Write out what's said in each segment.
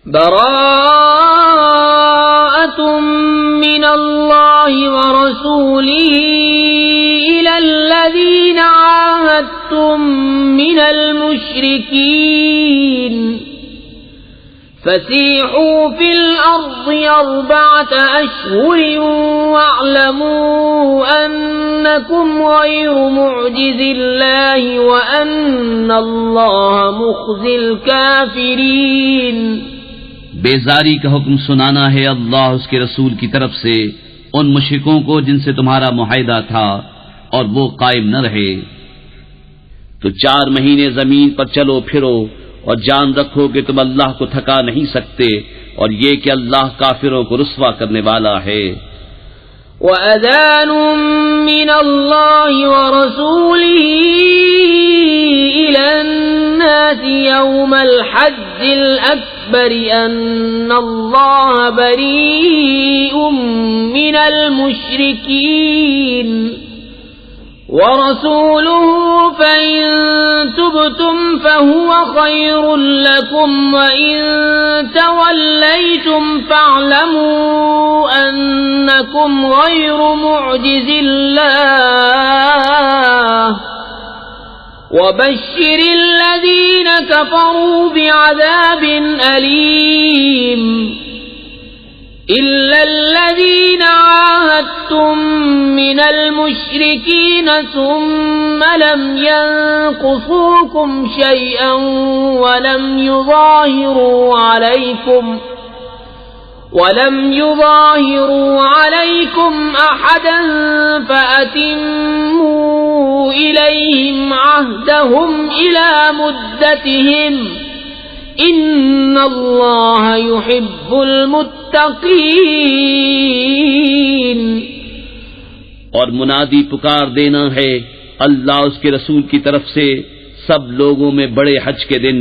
براءة من الله ورسوله إلى الذين عاهدتم من المشركين فسيحوا في الأرض 4 أشهر واعلموا أنكم غير معجز الله وأن الله مخزي الكافرين۔ بیزاری کا حکم سنانا ہے اللہ اس کے رسول کی طرف سے ان مشرکوں کو جن سے تمہارا معاہدہ تھا اور وہ قائم نہ رہے، تو 4 مہینے زمین پر چلو پھرو اور جان رکھو کہ تم اللہ کو تھکا نہیں سکتے، اور یہ کہ اللہ کافروں کو رسوا کرنے والا ہے۔ وَأَذَانٌ مِّنَ اللَّهِ وَرَسُولِهِ إِلَى النَّاسِ يَوْمَ الْحَجِّ الْأَكْبَرِ أَنَّ اللَّهَ بَرِيءٌ مِّنَ الْمُشْرِكِينَ وَرَسُولُهُ فَإِن تُبْتُمْ فَهُوَ خَيْرٌ لَّكُمْ وَإِن تَوَلَّيْتُمْ فَاعْلَمُوا أَنَّكُمْ غَيْرُ مُعْجِزِ اللَّهِ وَبَشِّرِ الَّذِينَ كَفَرُوا بِعَذَابٍ أَلِيمٍ۔ إِلَّا الَّذِينَ عَاهَدتُّم مِّنَ الْمُشْرِكِينَ ثُمَّ لَمْ يَنقُصُوكُمْ شَيْئًا وَلَمْ يُظَاهِرُوا عَلَيْكُمْ أَحَدًا فَأَتِمُّوا إِلَيْهِمْ عَهْدَهُمْ إِلَى مُدَّتِهِمْ إِنَّ اللَّهَ يُحِبُّ الْمُتَّقِينَ۔ اور منادی پکار دینا ہے اللہ اس کے رسول کی طرف سے سب لوگوں میں بڑے حج کے دن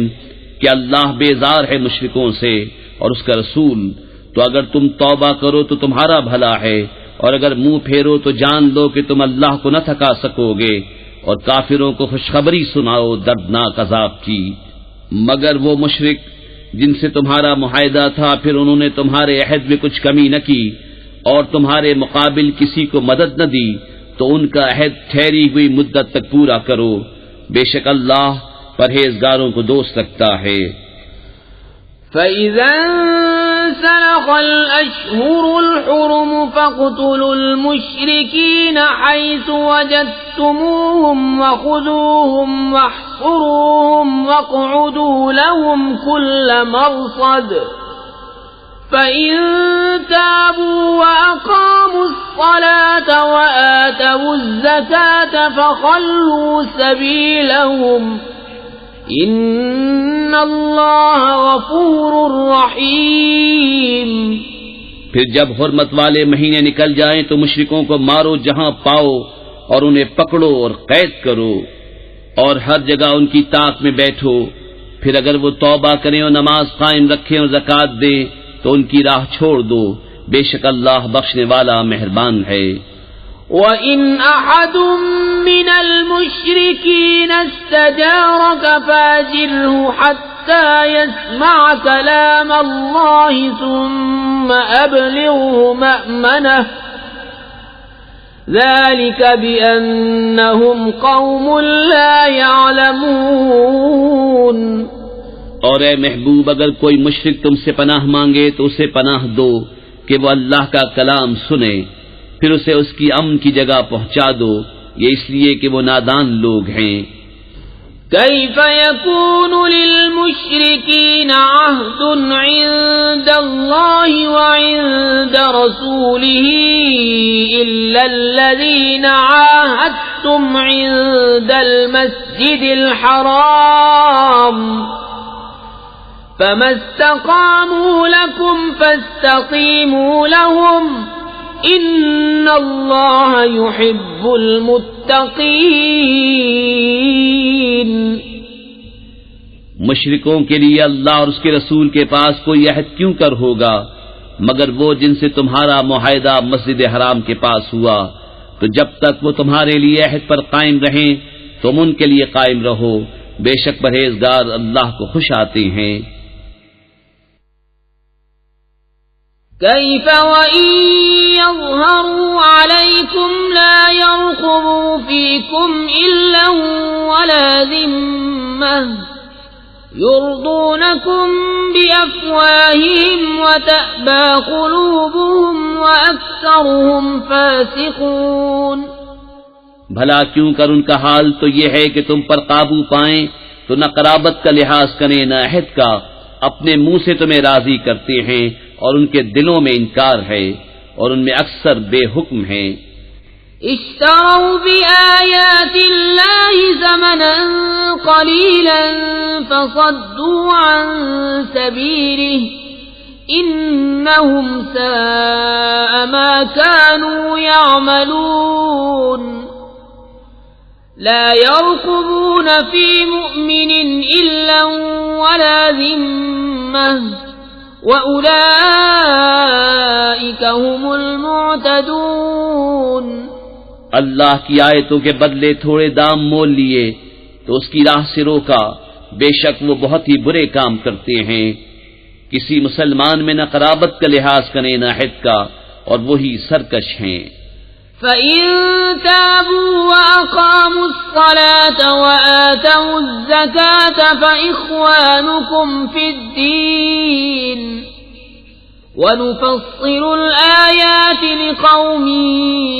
کہ اللہ بیزار ہے مشرکوں سے اور اس کا رسول، تو اگر تم توبہ کرو تو تمہارا بھلا ہے، اور اگر منہ پھیرو تو جان لو کہ تم اللہ کو نہ تھکا سکو گے، اور کافروں کو خوشخبری سناؤ دردناک عذاب کی۔ مگر وہ مشرک جن سے تمہارا معاہدہ تھا پھر انہوں نے تمہارے عہد میں کچھ کمی نہ کی اور تمہارے مقابل کسی کو مدد نہ دی، تو ان کا عہد ٹھہری ہوئی مدت تک پورا کرو، بے شک اللہ پرہیزگاروں کو دوست رکھتا ہے۔ فَإِذَا انسَلَخَ الْأَشْهُرُ الْحُرُمُ فَاقْتُلُوا الْمُشْرِكِينَ حَيْثُ وَجَدتُّمُوهُمْ وَخُذُوهُمْ وَاحْصُرُوهُمْ وَاقْعُدُوا لَهُمْ كُلَّ مَرْصَدٍ فَإِن تَابُوا وَأَقَامُوا الصَّلَاةَ وَآتَوُا الزَّكَاةَ فَخَلُّوا سَبِيلَهُمْ ان اللہ غفور رحیم۔ پھر جب حرمت والے مہینے نکل جائیں تو مشرکوں کو مارو جہاں پاؤ اور انہیں پکڑو اور قید کرو، اور ہر جگہ ان کی طاق میں بیٹھو۔ پھر اگر وہ توبہ کریں اور نماز قائم رکھیں اور زکوٰۃ دیں تو ان کی راہ چھوڑ دو، بے شک اللہ بخشنے والا مہربان ہے۔ وَإِنْ أَحَدٌ مِّنَ الْمُشْرِكِينَ اسْتَجَارَكَ فَأَجِرْهُ حَتَّى يَسْمَعَ كَلَامَ اللَّهِ ثُمَّ أَبْلِغْهُ مَأْمَنَهُ ذَلِكَ بِأَنَّهُمْ قَوْمٌ لَا يَعْلَمُونَ۔ اور اے محبوب اگر کوئی مشرک تم سے پناہ مانگے تو اسے پناہ دو کہ وہ اللہ کا کلام سنے، پھر اسے اس کی امن کی جگہ پہنچا دو، یہ اس لیے کہ وہ نادان لوگ ہیں۔ كيف يكون للمشركين عهد عند الله وعند رسوله إلا الذين عاهدتم عند المسجد الحرام فما استقاموا لكم فاستقيموا لهم ان اللہ یحب المتقین۔ مشرکوں کے لیے اللہ اور اس کے رسول کے پاس کوئی عہد کیوں کر ہوگا مگر وہ جن سے تمہارا معاہدہ مسجد حرام کے پاس ہوا، تو جب تک وہ تمہارے لیے عہد پر قائم رہیں تم ان کے لیے قائم رہو، بے شک پرہیزگار اللہ کو خوش آتے ہیں۔ كيف وإن يظهروا عليكم لا يرقبوا فيكم إلا ولا ذمة يرضونكم بأفواههم وتأبى قلوبهم وأكثرهم فاسقون۔ بھلا کیوں کر ان کا حال تو یہ ہے کہ تم پر قابو پائیں تو نہ قرابت کا لحاظ کریں نہ عہد کا، اپنے منہ سے تمہیں راضی کرتے ہیں اور ان کے دلوں میں انکار ہے اور ان میں اکثر بے حکم ہیں۔ اشتروا بآيات الله ثمنا قليلا فصدوا عن سبيله إنهم ساء ما كانوا يعملون۔ لا يرقبون في مؤمن إلا ولا ذمة وأولئك هم المعتدون۔ اللہ کی آیتوں کے بدلے تھوڑے دام مول لیے تو اس کی راہ سے روکا، بے شک وہ بہت ہی برے کام کرتے ہیں۔ کسی مسلمان میں نہ قرابت کا لحاظ کریں نہ عہد کا، اور وہی سرکش ہیں۔ فَإِن تَابُوا وَأَقَامُوا الصَّلَاةَ وَآتَوُا الزَّكَاةَ فَإِخْوَانُكُمْ فِي الدِّينِ وَنُفَصِّلُ الْآيَاتِ لِقَوْمٍ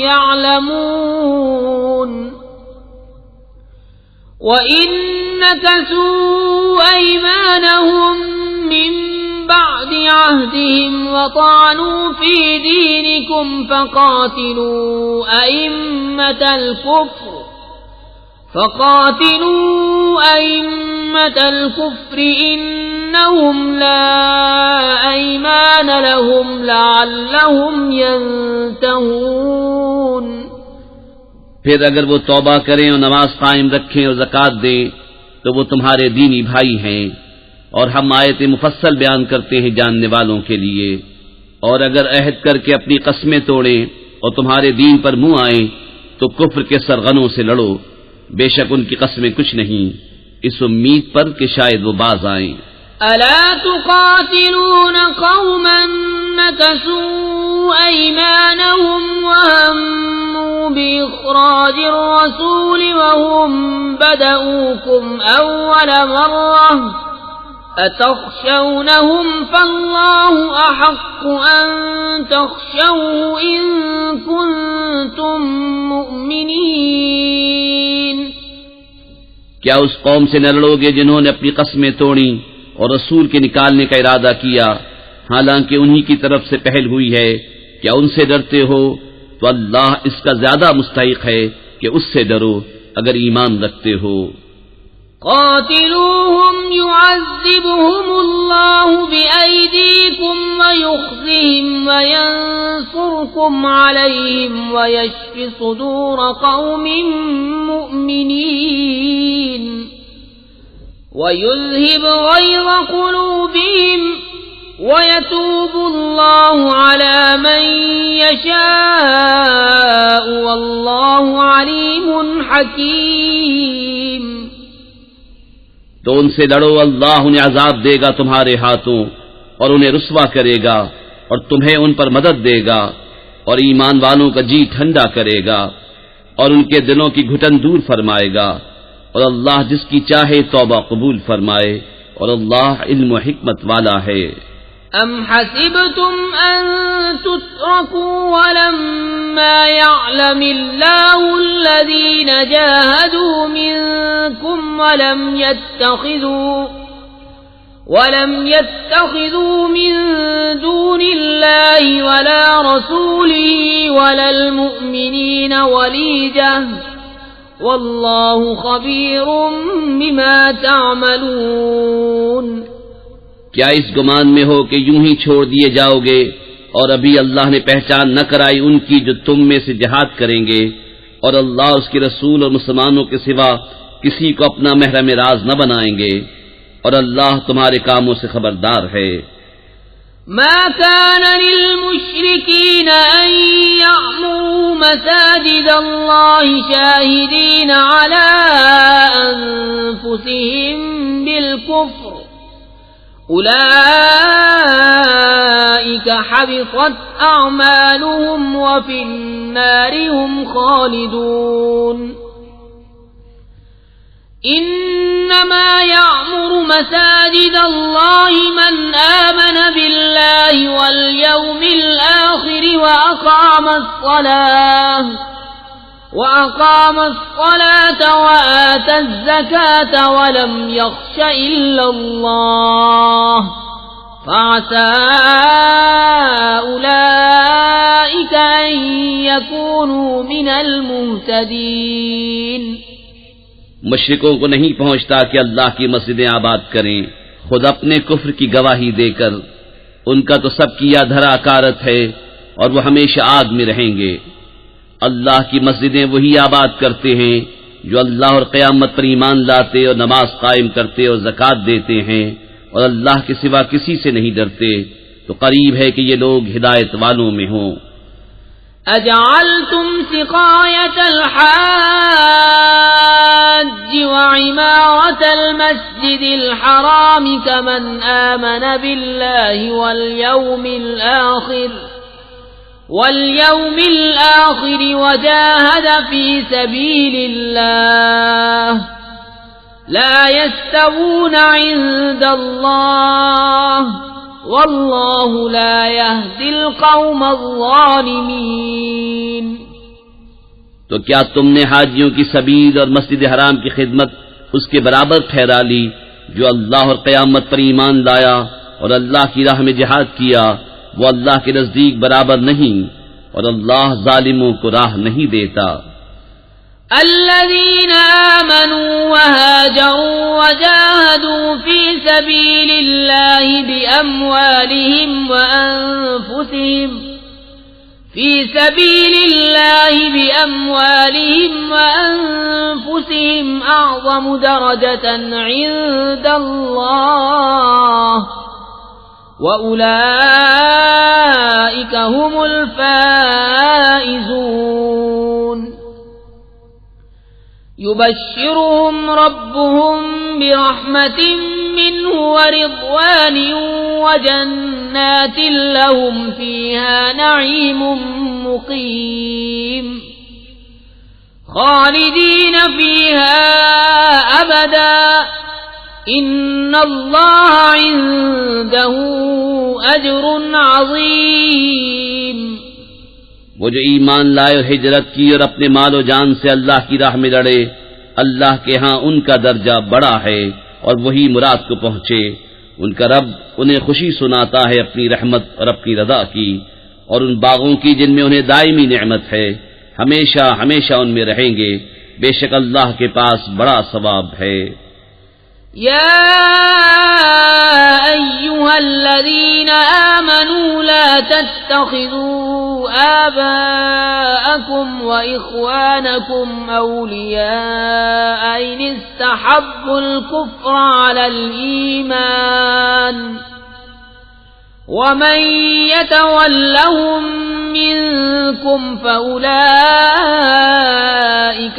يَعْلَمُونَ۔ وَإِن نَكَثُوا أَيْمَانَهُم مِّن بَعْدِ عَهْدِهِمْ وَطَعَنُوا فِي دِينِكُمْ فَقَاتِلُوا أَئِمَّةَ الْكُفْرِ إِنَّهُمْ لَا أَيْمَانَ لَهُمْ لَعَلَّهُمْ يَنْتَهُونَ۔ پھر اگر وہ توبہ کریں اور نماز قائم رکھیں اور زکوٰۃ دیں تو وہ تمہارے دینی بھائی ہیں، اور ہم آیت مفصل بیان کرتے ہیں جاننے والوں کے لیے۔ اور اگر عہد کر کے اپنی قسمیں توڑیں اور تمہارے دین پر منہ آئیں تو کفر کے سرغنوں سے لڑو، بے شک ان کی قسمیں کچھ نہیں، اس امید پر کہ شاید وہ باز آئیں۔ ألا تقاتلون قوما نكثوا أيمانهم وهموا بإخراج الرسول وهم بدؤوكم أول مرة أتخشونهم فالله أحق أن تخشوه إن كنتم مؤمنين۔ کیا اس قوم سے نہ لڑو گے جنہوں نے اپنی قسمیں توڑیں اور رسول کے نکالنے کا ارادہ کیا، حالانکہ انہی کی طرف سے پہل ہوئی ہے؟ کیا ان سے ڈرتے ہو؟ تو اللہ اس کا زیادہ مستحق ہے کہ اس سے ڈرو اگر ایمان رکھتے ہو۔ قاتلوهم يعذبهم الله بأيديكم ويخزهم وينصركم عليهم ويشف صدور قوم مؤمنين ويذهب غيظ قلوبهم ويتوب الله على من يشاء والله عليم حكيم۔ تو ان سے لڑو، اللہ انہیں عذاب دے گا تمہارے ہاتھوں اور انہیں رسوا کرے گا اور تمہیں ان پر مدد دے گا اور ایمان والوں کا جی ٹھنڈا کرے گا اور ان کے دلوں کی گھٹن دور فرمائے گا، اور اللہ جس کی چاہے توبہ قبول فرمائے، اور اللہ علم و حکمت والا ہے۔ ام حسبتم ان تتركوا ولما يعلم الله الذين جاهدوا منكم ولم يتخذوا من دون الله ولا رسوله ولا المؤمنين وليجة والله خبير بما تعملون۔ کیا اس گمان میں ہو کہ یوں ہی چھوڑ دیے جاؤ گے اور ابھی اللہ نے پہچان نہ کرائی ان کی جو تم میں سے جہاد کریں گے، اور اللہ اس کے رسول اور مسلمانوں کے سوا کسی کو اپنا محرم راز نہ بنائیں گے، اور اللہ تمہارے کاموں سے خبردار ہے۔ ما كان للمشركين أن يعمروا مساجد الله شاهدين على أنفسهم بالكفر أولئك أولئك حبطت أعمالهم وفي النار هم خالدون إنما يعمر مساجد الله من آمن بالله واليوم الآخر وأقام الصلاة وآتى الزكاة ولم يخش إلا الله فعسى أولئك أن يكونوا من المهتدين. مشرکوں کو نہیں پہنچتا کہ اللہ کی مسجدیں آباد کریں خود اپنے کفر کی گواہی دے کر. ان کا تو سب کیا دھرا اکارت ہے اور وہ ہمیشہ آگ میں رہیں گے. اللہ کی مسجدیں وہی آباد کرتے ہیں جو اللہ اور قیامت پر ایمان لاتے اور نماز قائم کرتے اور زکوٰۃ دیتے ہیں اور اللہ کے سوا کسی سے نہیں ڈرتے. تو قریب ہے کہ یہ لوگ ہدایت والوں میں ہوں. أجعلتم سقاية الحاج وعمارة المسجد الحرام كمن آمن بالله واليوم الآخر وجاهد في سبيل الله لا يستوون عند الله واللہ لا يهدی القوم الظالمین. تو کیا تم نے حاجیوں کی سبیل اور مسجد حرام کی خدمت اس کے برابر ٹھہرا لی جو اللہ اور قیامت پر ایمان لایا اور اللہ کی راہ میں جہاد کیا؟ وہ اللہ کے نزدیک برابر نہیں اور اللہ ظالموں کو راہ نہیں دیتا. الذين آمنوا وهاجروا وجاهدوا في سبيل الله بأموالهم وأنفسهم أعظم درجة عند الله وأولئك هم الفائزون. يبشرهم ربهم برحمة منه ورضوان وجنات لهم فيها نعيم مقيم خالدين فيها أبدا إن الله عنده أجر عظيم. وہ جو ایمان لائے اور ہجرت کی اور اپنے مال و جان سے اللہ کی راہ میں لڑے، اللہ کے ہاں ان کا درجہ بڑا ہے اور وہی مراد کو پہنچے. ان کا رب انہیں خوشی سناتا ہے اپنی رحمت اور اپنی رضا کی اور ان باغوں کی جن میں انہیں دائمی نعمت ہے. ہمیشہ ہمیشہ ان میں رہیں گے. بے شک اللہ کے پاس بڑا ثواب ہے. يا أيها الذين آمنوا لا تتخذوا آباءكم وإخوانكم أولياء إن استحبوا الكفر على الإيمان ومن يتولهم منكم فأولئك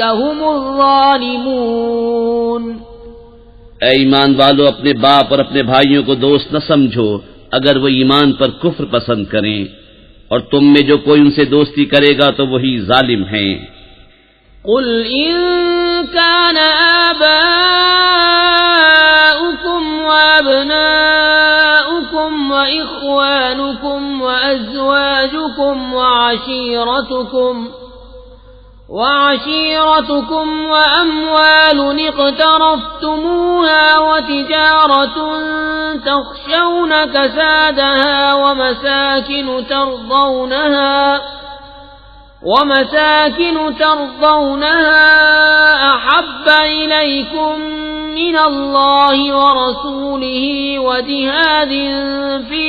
هم الظالمون. اے ایمان والو، اپنے باپ اور اپنے بھائیوں کو دوست نہ سمجھو اگر وہ ایمان پر کفر پسند کریں، اور تم میں جو کوئی ان سے دوستی کرے گا تو وہی ظالم ہیں. قل ان كان آباؤكم وابناؤكم واخوانكم وازواجكم وعشيرتكم وأموال اقترفتموها وتجارة تخشون كسادها ومساكن ترضونها أحب إليكم من الله ورسوله وجهاد في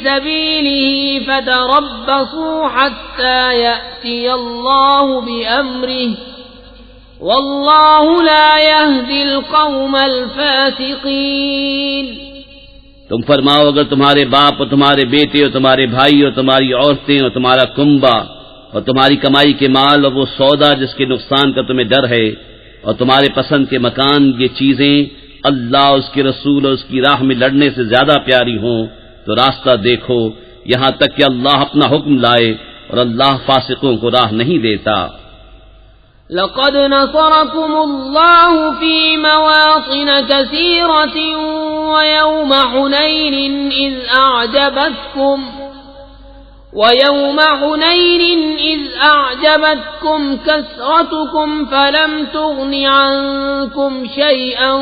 سبيله فتربصوا حتى يأتي الله بأمره والله لا يهدي القوم الفاسقين. تم فرماؤ، اگر تمہارے باپ اور تمہارے بیٹے اور تمہارے بھائی اور تمہاری عورتیں اور تمہارا کنبہ اور تمہاری کمائی کے مال اور وہ سودا جس کے نقصان کا تمہیں ڈر ہے اور تمہارے پسند کے مکان یہ چیزیں اللہ اس کے رسول اور اس کی راہ میں لڑنے سے زیادہ پیاری ہوں تو راستہ دیکھو، یہاں تک کہ اللہ اپنا حکم لائے، اور اللہ فاسقوں کو راہ نہیں دیتا۔ لقد نصركم الله في مواطن كثيرة ويوم حنين إذ أعجبتكم كثرتكم فلم تغن عنكم شيئا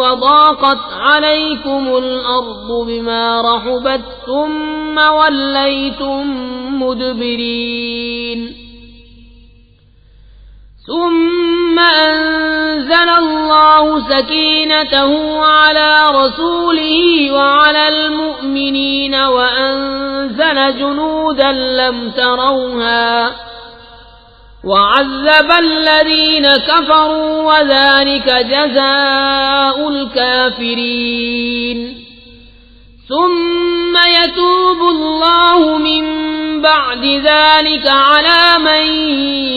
وضاقت عليكم الأرض بما رحبت ثم وليتم مدبرين ثم أنزل الله سكينته على رسوله وعلى المؤمنين وأنزل جنودا لم تروها وعذب الذين كفروا وذلك جزاء الكافرين ثم يتوب الله من بعد ذلك على من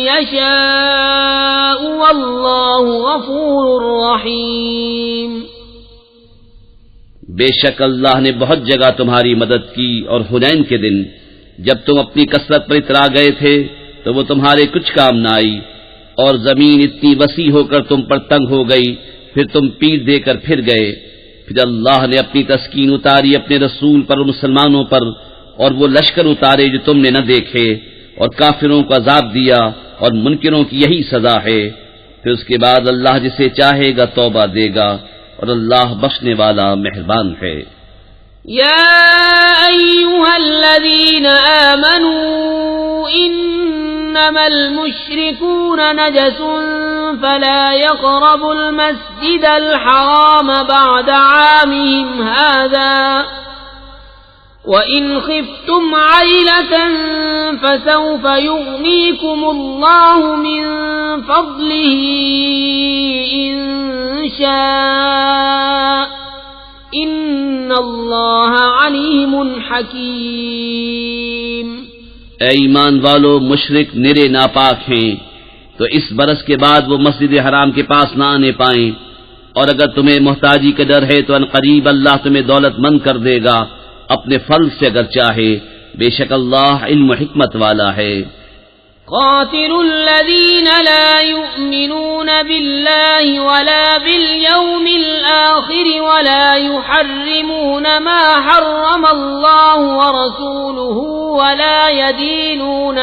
يشاء والله غفور رحيم۔ بے شک اللہ نے بہت جگہ تمہاری مدد کی، اور حنین کے دن جب تم اپنی کثرت پر اترا گئے تھے تو وہ تمہارے کچھ کام نہ آئی، اور زمین اتنی وسیع ہو کر تم پر تنگ ہو گئی، پھر تم پیٹ دے کر پھر گئے، پھر اللہ نے اپنی تسکین اتاری اپنے رسول پر اور مسلمانوں پر، اور وہ لشکر اتارے جو تم نے نہ دیکھے، اور کافروں کو عذاب دیا، اور منکروں کی یہی سزا ہے۔ پھر اس کے بعد اللہ جسے چاہے گا توبہ دے گا، اور اللہ بخشنے والا مہربان ہے۔ یا ایھا الذین آمنوا انما المشركون نجس فلا يقربوا المسجد الحرام بعد عامهم هذا وَإِنْ خِفْتُمْ عَيْلَةً فَسَوْفَ يُغْنِيكُمُ اللَّهُ مِنْ فَضْلِهِ إِنْ شَاءَ إِنَّ اللَّهَ عَلِيمٌ حَكِيمٌ۔ اے ایمان والو، مشرک نرے ناپاک ہیں تو اس برس کے بعد وہ مسجد حرام کے پاس نہ آنے پائیں، اور اگر تمہیں محتاجی کا ڈر ہے تو ان قریب اللہ تمہیں دولت مند کر دے گا اپنے فضل سے اگر چاہے، بے شک اللہ علم و حکمت والا ہے۔ قاتلوا الذين لا يؤمنون بالله ولا باليوم الآخر ولا يحرمون ما حرم الله ورسوله ولا يدينون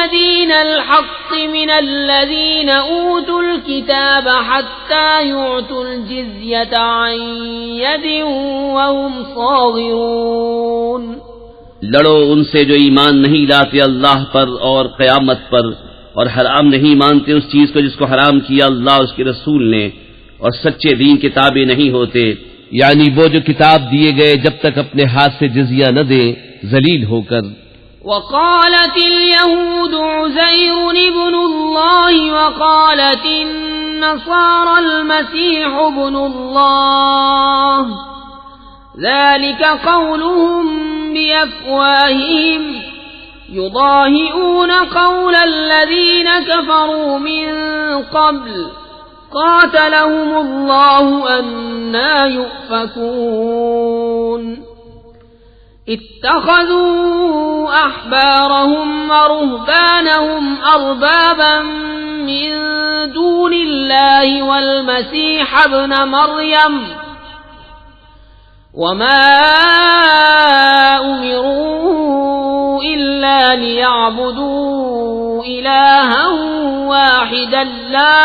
دين الحق من الذين أوتوا الكتاب حتى يعطوا الجزية عن يد وهم صاغرون۔ لڑو ان سے جو ایمان نہیں لاتے اللہ پر اور قیامت پر، اور حرام نہیں مانتے اس چیز کو جس کو حرام کیا اللہ اور اس کے رسول نے، اور سچے دین کے تابع نہیں ہوتے، یعنی وہ جو کتاب دیے گئے جب تک اپنے ہاتھ سے جزیہ نہ دیں ذلیل ہو کر۔ وقالت اليهود عزير ابن الله وقالت النصارى المسيح ابن الله ذلك قولهم بأفواههم يضاهئون قول الذين كفروا من قبل قاتلهم الله أنى يؤفكون۔ اتخذوا أحبارهم ورهبانهم أربابا من دون الله والمسيح ابن مريم وما أمروا إلا ليعبدوا إلها واحدا لا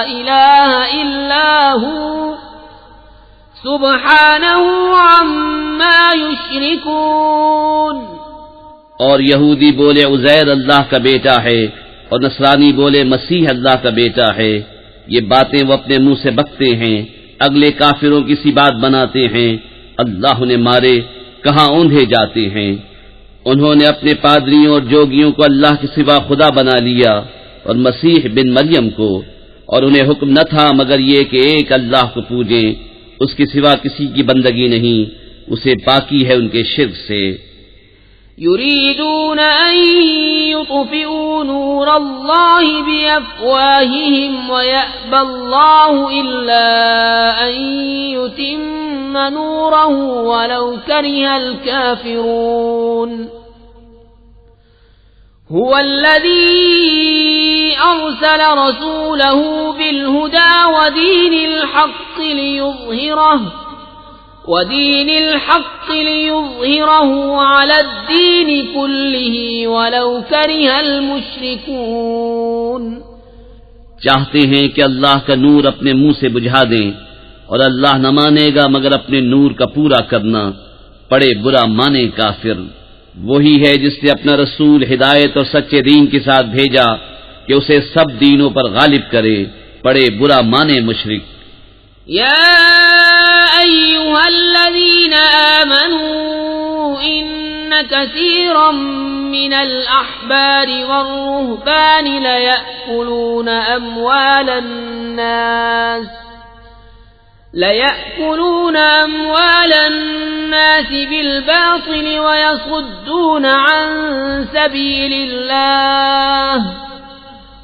إله إلا هو سبحانہ عما یشرکون۔ اور یہودی بولے عزیر اللہ کا بیٹا ہے، اور نصرانی بولے مسیح اللہ کا بیٹا ہے، یہ باتیں وہ اپنے منہ سے بکتے ہیں، اگلے کافروں کی سی بات بناتے ہیں۔ اللہ نے مارے، کہاں اوندھے جاتے ہیں۔ انہوں نے اپنے پادریوں اور جوگیوں کو اللہ کے سوا خدا بنا لیا، اور مسیح بن مریم کو، اور انہیں حکم نہ تھا مگر یہ کہ ایک اللہ کو پوجیں، اس کے سوا کسی کی بندگی نہیں، اسے پاکی ہے ان کے شرک سے۔ يريدون أن يطفئوا نور الله بأفواههم ويأبى الله إلا أن يتم نوره ولو كره الكافرون هو الذي أرسل رسوله بالهدى ودين الحق ليظهره على الدين كله ولو كره المشركون. چاہتے ہیں کہ اللہ کا نور اپنے منہ سے بجھا دیں اور اللہ نہ مانے گا مگر اپنے نور کا پورا کرنا، پڑے برا مانے کافر. وہی ہے جس نے اپنا رسول ہدایت اور سچے دین کے ساتھ بھیجا کہ اسے سب دینوں پر غالب کرے، پڑے برا مانے مشرک. یا ایھا الذین آمنوا ان کثیرا من الاحبار والرهبان لیأکلون أموال الناس بالباطل ويصدون عن سبيل الله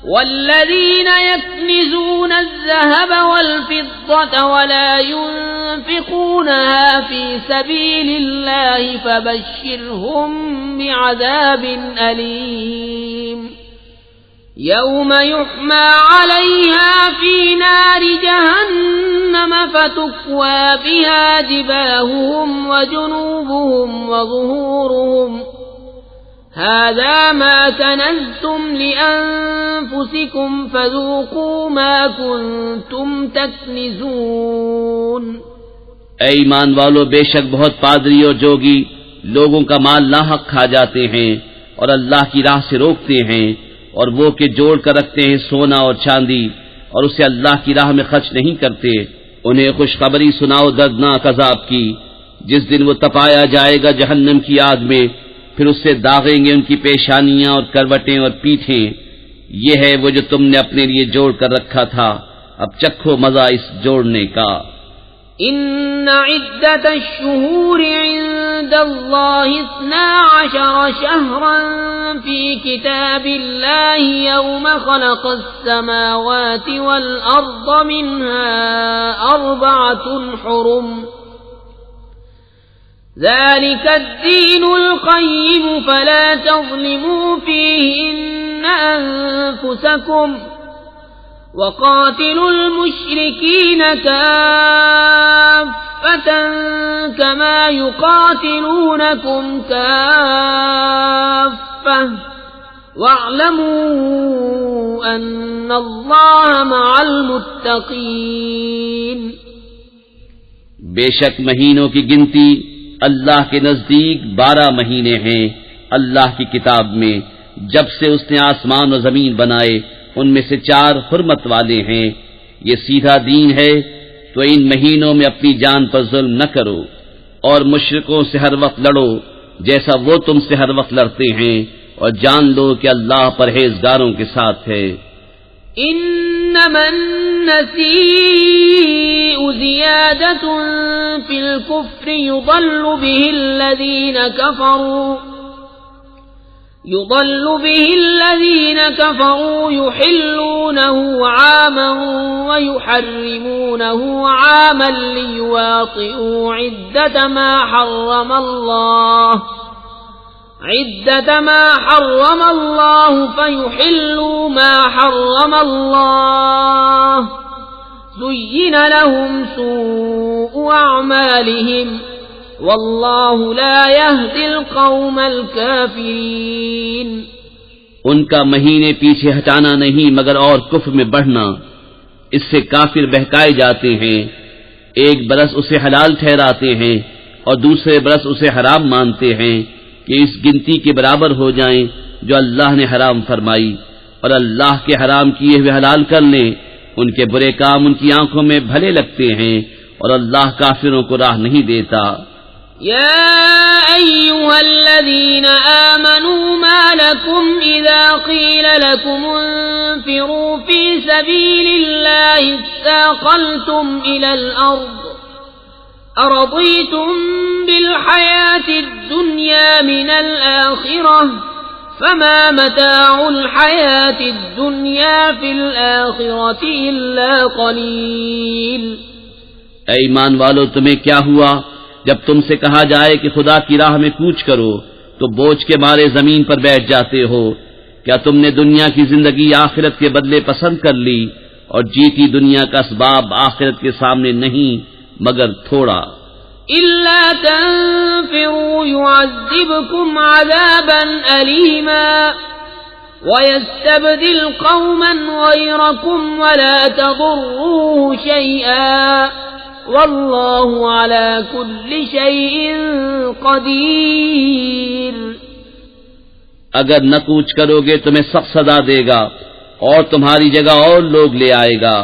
والذين يكنزون الذهب والفضة ولا ينفقونها في سبيل الله فبشرهم بعذاب أليم يوم يحمى عليها في نار جهنم فتكوى بها جباههم وجنوبهم وظهورهم هذا ما كنزتم لأنفسكم فذوقوا ما كنتم تكنزون. اے ایمان والو، بے شک بہت پادری اور جوگی لوگوں کا مال ناحق کھا جاتے ہیں اور اللہ کی راہ سے روکتے ہیں، اور وہ کہ جوڑ کر رکھتے ہیں سونا اور چاندی اور اسے اللہ کی راہ میں خرچ نہیں کرتے. انہیں خوشخبری سناؤ دردناک عذاب کی، جس دن وہ تپایا جائے گا جہنم کی آگ میں، پھر اس سے داغیں گے ان کی پیشانیاں اور کروٹیں اور پیٹھیں. یہ ہے وہ جو تم نے اپنے لیے جوڑ کر رکھا تھا، اب چکھو مزہ اس جوڑنے کا. ان عدت الشهور عند الله 12 شهرا في كتاب الله يوم خلق السماوات والأرض منها 4 حرم ذلك الدين القيم فلا تظلموا فيهن أنفسكم وقاتلوا المشركين كافة كما يقاتلونكم كافة واعلموا أن الله مع المتقين. بے شک مہینوں کی گنتی اللہ کے نزدیک 12 مہینے ہیں اللہ کی کتاب میں، جب سے اس نے آسمان و زمین بنائے ان میں سے 4 حرمت والے ہیں. یہ سیدھا دین ہے، تو ان مہینوں میں اپنی جان پر ظلم نہ کرو اور مشرکوں سے ہر وقت لڑو جیسا وہ تم سے ہر وقت لڑتے ہیں، اور جان لو کہ اللہ پرہیزگاروں کے ساتھ ہے. انما النسيء زيادة في الكفر يضل به الذين كفروا يحلونه عاما ويحرمونه عاما ليواطئوا عدة ما حرم الله فيحلوا ما حرم الله زين لهم سوء أعمالهم واللہ لا يهدی القوم الکافرین. ان کا مہینے پیچھے ہٹانا نہیں مگر اور کفر میں بڑھنا، اس سے کافر بہکائے جاتے ہیں. ایک برس اسے حلال ٹھہراتے ہیں اور دوسرے برس اسے حرام مانتے ہیں کہ اس گنتی کے برابر ہو جائیں جو اللہ نے حرام فرمائی، اور اللہ کے حرام کیے ہوئے حلال کر لیں. ان کے برے کام ان کی آنکھوں میں بھلے لگتے ہیں اور اللہ کافروں کو راہ نہیں دیتا. يا أيها الذين آمنوا ما لكم إذا قيل لكم انفروا في سبيل الله اثاقلتم إلى الأرض أرضيتم بالحياة الدنيا من الآخرة فما متاع الحياة الدنيا في الآخرة إلا قليل. اے ایمان والو، تمہیں کیا ہوا جب تم سے کہا جائے کہ خدا کی راہ میں کوچ کرو تو بوجھ کے مارے زمین پر بیٹھ جاتے ہو؟ کیا تم نے دنیا کی زندگی آخرت کے بدلے پسند کر لی، اور جیتی دنیا کا اسباب آخرت کے سامنے نہیں مگر تھوڑا؟ إلا تنفروا يعذبكم عذابا أليما ويستبدل قوما غيركم ولا تضروه شيئا والله على كل شيء قدير. اگر نہ کوچ کرو گے تمہیں سخت سزا دے گا اور تمہاری جگہ اور لوگ لے آئے گا،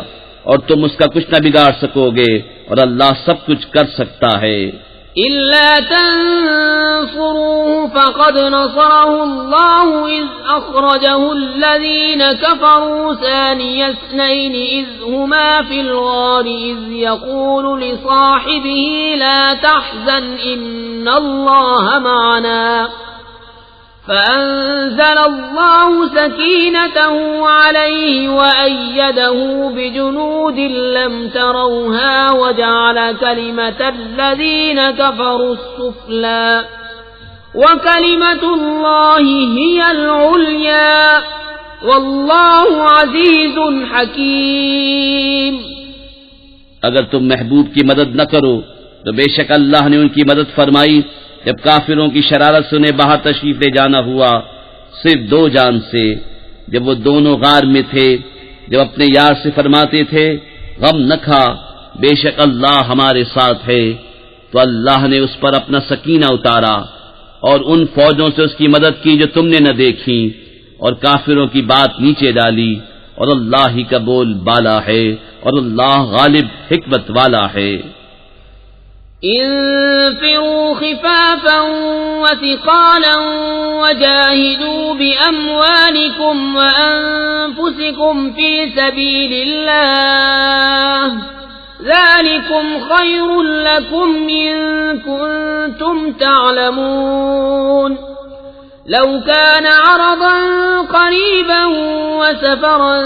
اور تم اس کا کچھ نہ بگاڑ سکو گے، اور اللہ سب کچھ کر سکتا ہے. إلا تنصروه فقد نصره الله إذ أخرجه الذين كفروا ثاني اثنين إذ هما في الغار إذ يقول لصاحبه لا تحزن إن الله معنا فأنزل الله سكينته عليه وأيده بجنود لم تروها وجعل كلمة الذين كفروا السفلى وكلمة الله هي العليا والله عزيز حكيم. اگر تم محبوب کی مدد نہ کرو تو بے شک اللہ نے ان کی مدد فرمائی جب کافروں کی شرارت سے انہیں باہر تشریف لے جانا ہوا صرف دو جان سے، جب وہ دونوں غار میں تھے، جب اپنے یار سے فرماتے تھے غم نہ کھا، بے شک اللہ ہمارے ساتھ ہے، تو اللہ نے اس پر اپنا سکینہ اتارا اور ان فوجوں سے اس کی مدد کی جو تم نے نہ دیکھی، اور کافروں کی بات نیچے ڈالی، اور اللہ ہی کا بول بالا ہے اور اللہ غالب حکمت والا ہے. انفروا خفافا وثقالا وجاهدوا بأموالكم وأنفسكم في سبيل الله ذلكم خير لكم إن كنتم تعلمون. لو كان عرضا قريبا وسفرا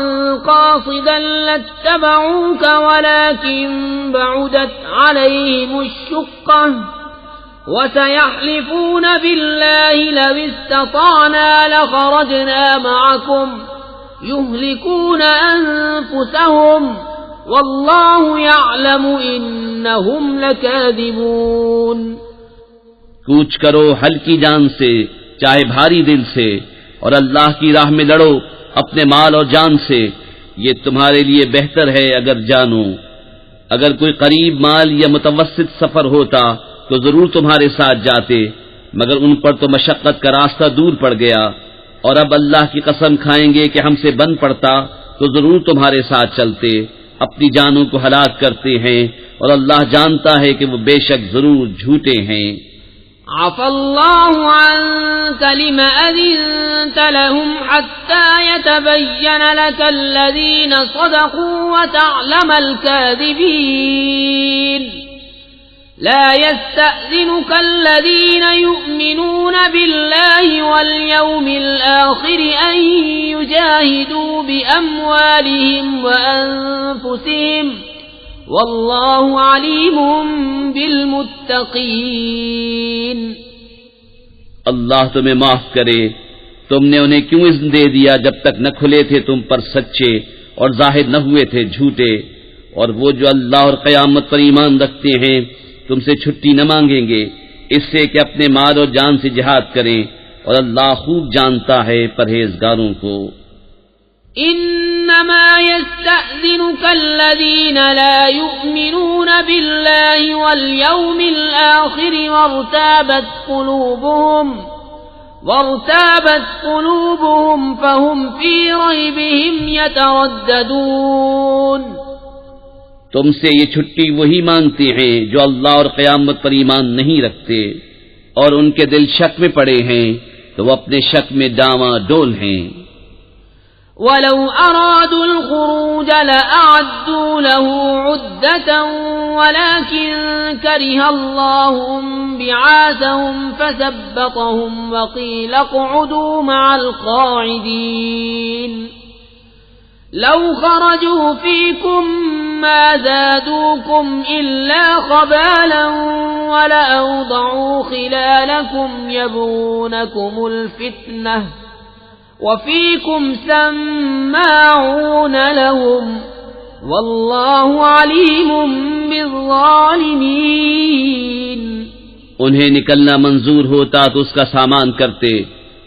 قاصدا لاتبعوك ولكن بعدت عليهم الشقة وسيحلفون بالله لو استطعنا لخرجنا معكم يهلكون أنفسهم والله يعلم إنهم لكاذبون. کوچ کرو ہلکی جان سے چاہے بھاری دل سے، اور اللہ کی راہ میں لڑو اپنے مال اور جان سے، یہ تمہارے لیے بہتر ہے اگر جانو. اگر کوئی قریب مال یا متوسط سفر ہوتا تو ضرور تمہارے ساتھ جاتے، مگر ان پر تو مشقت کا راستہ دور پڑ گیا، اور اب اللہ کی قسم کھائیں گے کہ ہم سے بن پڑتا تو ضرور تمہارے ساتھ چلتے، اپنی جانوں کو ہلاک کرتے ہیں، اور اللہ جانتا ہے کہ وہ بے شک ضرور جھوٹے ہیں. عفى الله عنك لما أذنت لهم حتى يتبين لك الذين صدقوا وتعلم الكاذبين. لا يستأذنك الذين يؤمنون بالله واليوم الآخر أن يجاهدوا بأموالهم وأنفسهم واللہ علیم بالمتقین. اللہ تمہیں معاف کرے، تم نے انہیں کیوں اذن دے دیا جب تک نہ کھلے تھے تم پر سچے اور ظاہر نہ ہوئے تھے جھوٹے، اور وہ جو اللہ اور قیامت پر ایمان رکھتے ہیں تم سے چھٹی نہ مانگیں گے اس سے کہ اپنے مال اور جان سے جہاد کریں، اور اللہ خوب جانتا ہے پرہیزگاروں کو. انما يستأذنك الذين لا يؤمنون بالله واليوم الآخر وارتابت قلوبهم فهم في ريبهم يترددون. تم سے یہ چھٹی وہی مانگتے ہیں جو اللہ اور قیامت پر ایمان نہیں رکھتے، اور ان کے دل شک میں پڑے ہیں تو وہ اپنے شک میں ڈاواں ڈول ہیں. ولو أرادوا الخروج لأعدوا له عدة ولكن كره الله بعاثهم فثبطهم وقيل اقعدوا مع القاعدين لو خرجوا فيكم ما زادوكم إلا خبالا ولأوضعوا خلالكم يبغونكم الفتنة وفيكم سماعون لهم والله عليم بالظالمين. انہیں نکلنا منظور ہوتا تو اس کا سامان کرتے،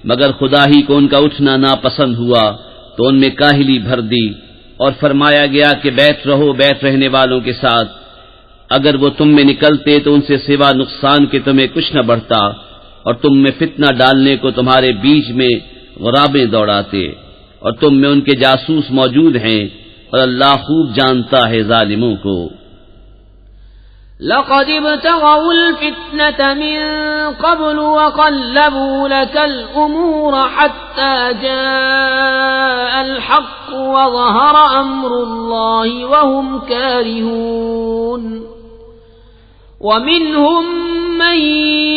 مگر خدا ہی کو ان کا اٹھنا ناپسند ہوا تو ان میں کاہلی بھر دی، اور فرمایا گیا کہ بیٹھ رہو بیٹھ رہنے والوں کے ساتھ. اگر وہ تم میں نکلتے تو ان سے سوا نقصان کے تمہیں کچھ نہ بڑھتا، اور تم میں فتنہ ڈالنے کو تمہارے بیچ میں غرابیں دوڑاتے، اور تم میں ان کے جاسوس موجود ہیں، اور اللہ خوب جانتا ہے ظالموں کو. لقد ابتغوا الفتنة من قبل وقلبوا لك الأمور حتى جاء الحق وظهر أمر الله وهم كارهون. ومنهم من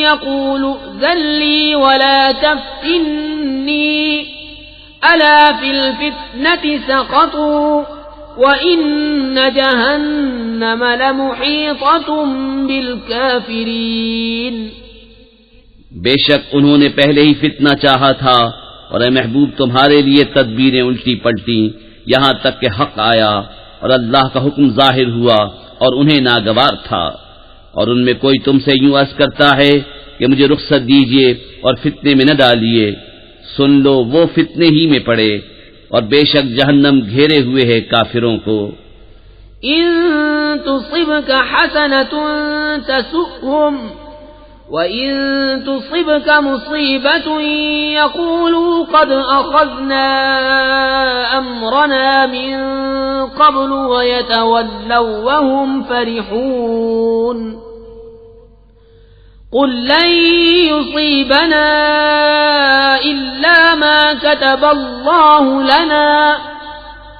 يقول ائذن لي ولا تفتني ألا في الفتنة سقطوا وَإِنَّ جَهَنَّمَ لَمُحِيطَةٌ بِالْكَافِرِينَ. بے شک انہوں نے پہلے ہی فتنہ چاہا تھا، اور اے محبوب تمہارے لیے تدبیریں الٹی پلٹی یہاں تک کہ حق آیا اور اللہ کا حکم ظاہر ہوا اور انہیں ناگوار تھا. اور ان میں کوئی تم سے یوں عرض کرتا ہے کہ مجھے رخصت دیجیے اور فتنے میں نہ ڈالیے، سن لو وہ فتنے ہی میں پڑے، اور بے شک جہنم گھیرے ہوئے ہے کافروں کو. ان تصبك حسنة تسؤهم وان تصبك مصيبة يقولوا قد اخذنا امرنا من قبل ويتولوا وهم فرحون. قل لن يصيبنا إلا ما كتب الله لنا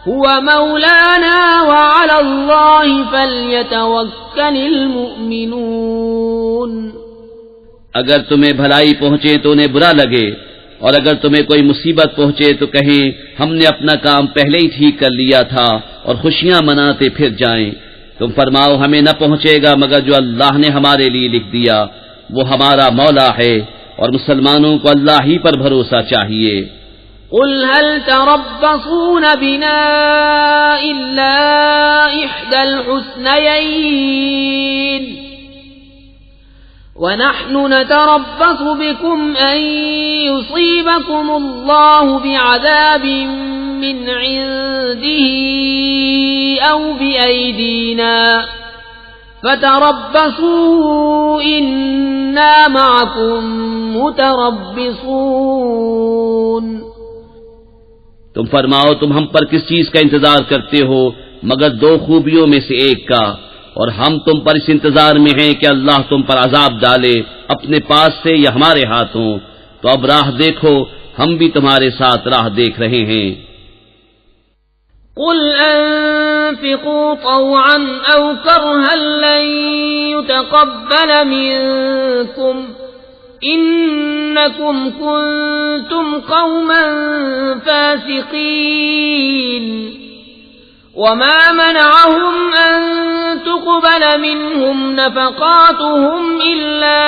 هو مولانا وعلى الله فليتوكل المؤمنون. اگر تمہیں بھلائی پہنچے تو انہیں برا لگے، اور اگر تمہیں کوئی مصیبت پہنچے تو کہیں ہم نے اپنا کام پہلے ہی ٹھیک کر لیا تھا، اور خوشیاں مناتے پھر جائیں. تم فرماؤ ہمیں نہ پہنچے گا مگر جو اللہ نے ہمارے لیے لکھ دیا، وہ ہمارا مولا ہے، اور مسلمانوں کو اللہ ہی پر بھروسہ چاہیے. قل هل تربصون بنا إلا إحدى الحسنيين ونحن نتربص بكم أن يصيبكم الله بعذاب من عنده أو بأيدينا فتربصوا إنا معكم متربصون. تم فرماؤ تم ہم پر کس چیز کا انتظار کرتے ہو مگر دو خوبیوں میں سے ایک کا، اور ہم تم پر اس انتظار میں ہیں کہ اللہ تم پر عذاب ڈالے اپنے پاس سے یا ہمارے ہاتھوں. تو اب راہ دیکھو، ہم بھی تمہارے ساتھ راہ دیکھ رہے ہیں. قل انفقوا طوعا او كرها لن يتقبل منكم انكم كنتم قوما فاسقين. وما منعهم ان تقبل منهم نفقاتهم الا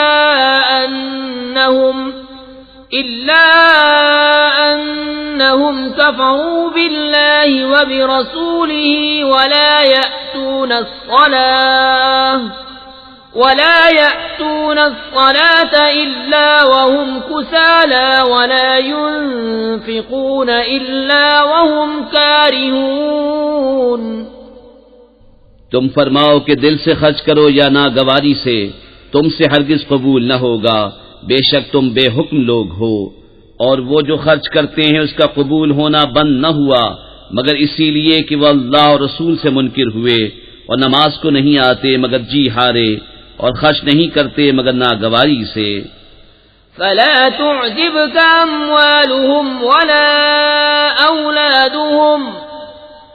انهم كفروا بالله وبرسوله ولا يأتون الصلاة إلا وهم كسالى ولا ينفقون إلا وهم كارهون. تم فرماؤ کہ دل سے خرچ کرو یا ناگواری سے، تم سے ہرگز قبول نہ ہوگا، بے شک تم بے حکم لوگ ہو. اور وہ جو خرچ کرتے ہیں اس کا قبول ہونا بند نہ ہوا مگر اسی لیے کہ وہ اللہ اور رسول سے منکر ہوئے، اور نماز کو نہیں آتے مگر جی ہارے، اور خرچ نہیں کرتے مگر ناگواری سے. فلا تعجبك أموالهم ولا أولادهم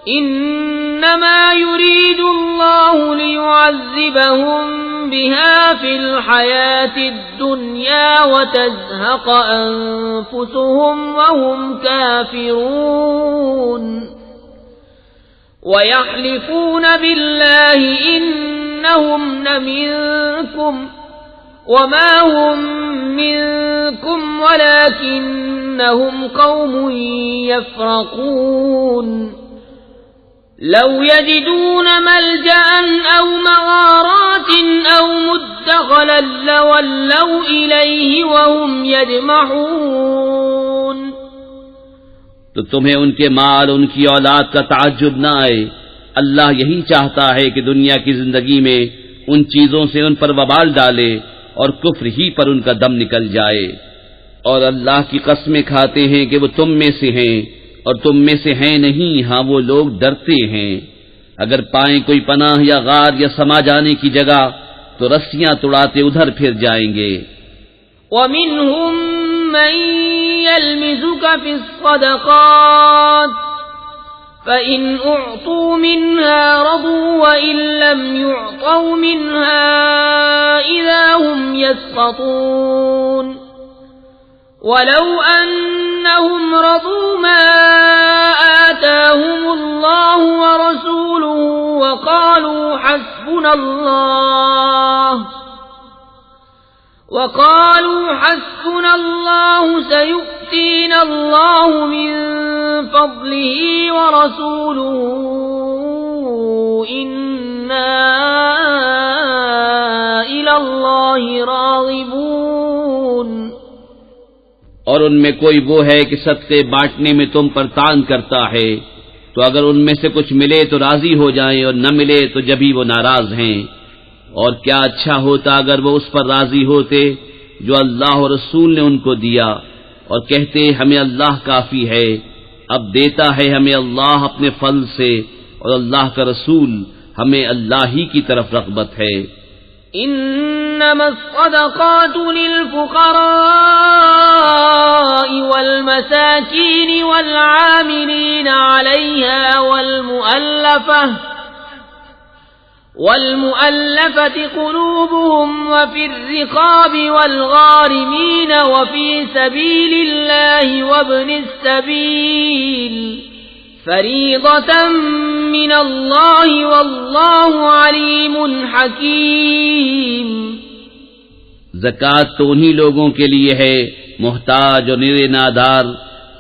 إنما يريد الله ليعذبهم بها في الحياة الدنيا وتزهق أنفسهم وهم كافرون ويحلفون بالله إنهم لمنكم وما هم منكم ولكنهم قوم يفرقون لو يجدون ملجأ أو مغارات أو مدخلا لولوا إليه وهم يجمحون تو تمہیں ان کے مال ان کی اولاد کا تعجب نہ آئے. اللہ یہی چاہتا ہے کہ دنیا کی زندگی میں ان چیزوں سے ان پر وبال ڈالے اور کفر ہی پر ان کا دم نکل جائے. اور اللہ کی قسمیں کھاتے ہیں کہ وہ تم میں سے ہیں اور تم میں سے ہیں نہیں. ہاں وہ لوگ ڈرتے ہیں. اگر پائیں کوئی پناہ یا غار یا سما جانے کی جگہ تو رسیاں توڑاتے ادھر پھر جائیں گے. وَمِنْهُمْ مَنْ يَلْمِزُكَ فِي الصَّدَقَاتِ فَإِنْ أُعْطُوا مِنْهَا رَضُوا وَإِنْ لَمْ يُعْطَوْا مِنْهَا إِذَا هُمْ يَسْخَطُونَ وَلَوْ أَنَّهُمْ رَضُوا مَا آتَاهُمُ اللَّهُ وَرَسُولُهُ وَقَالُوا حَسْبُنَا اللَّهُ سَيُؤْتِينَا اللَّهُ مِنْ فَضْلِهِ وَرَسُولُهُ إِنَّا إِلَى اللَّهِ رَاغِبُونَ. اور ان میں کوئی وہ ہے کہ صدقے بانٹنے میں تم پر تان کرتا ہے تو اگر ان میں سے کچھ ملے تو راضی ہو جائیں اور نہ ملے تو جبھی وہ ناراض ہیں. اور کیا اچھا ہوتا اگر وہ اس پر راضی ہوتے جو اللہ اور رسول نے ان کو دیا اور کہتے ہمیں اللہ کافی ہے. اب دیتا ہے ہمیں اللہ اپنے فضل سے اور اللہ کا رسول ہمیں اللہ ہی کی طرف رغبت ہے. إنما الصدقات للفقراء والمساكين والعاملين عليها والمؤلفة قلوبهم وفي الرقاب والغارمين وفي سبيل الله وابن السبيل فریضۃ من اللہ واللہ علیم حکیم. زکوٰۃ تو انہی لوگوں کے لیے ہے محتاج اور نرے نادار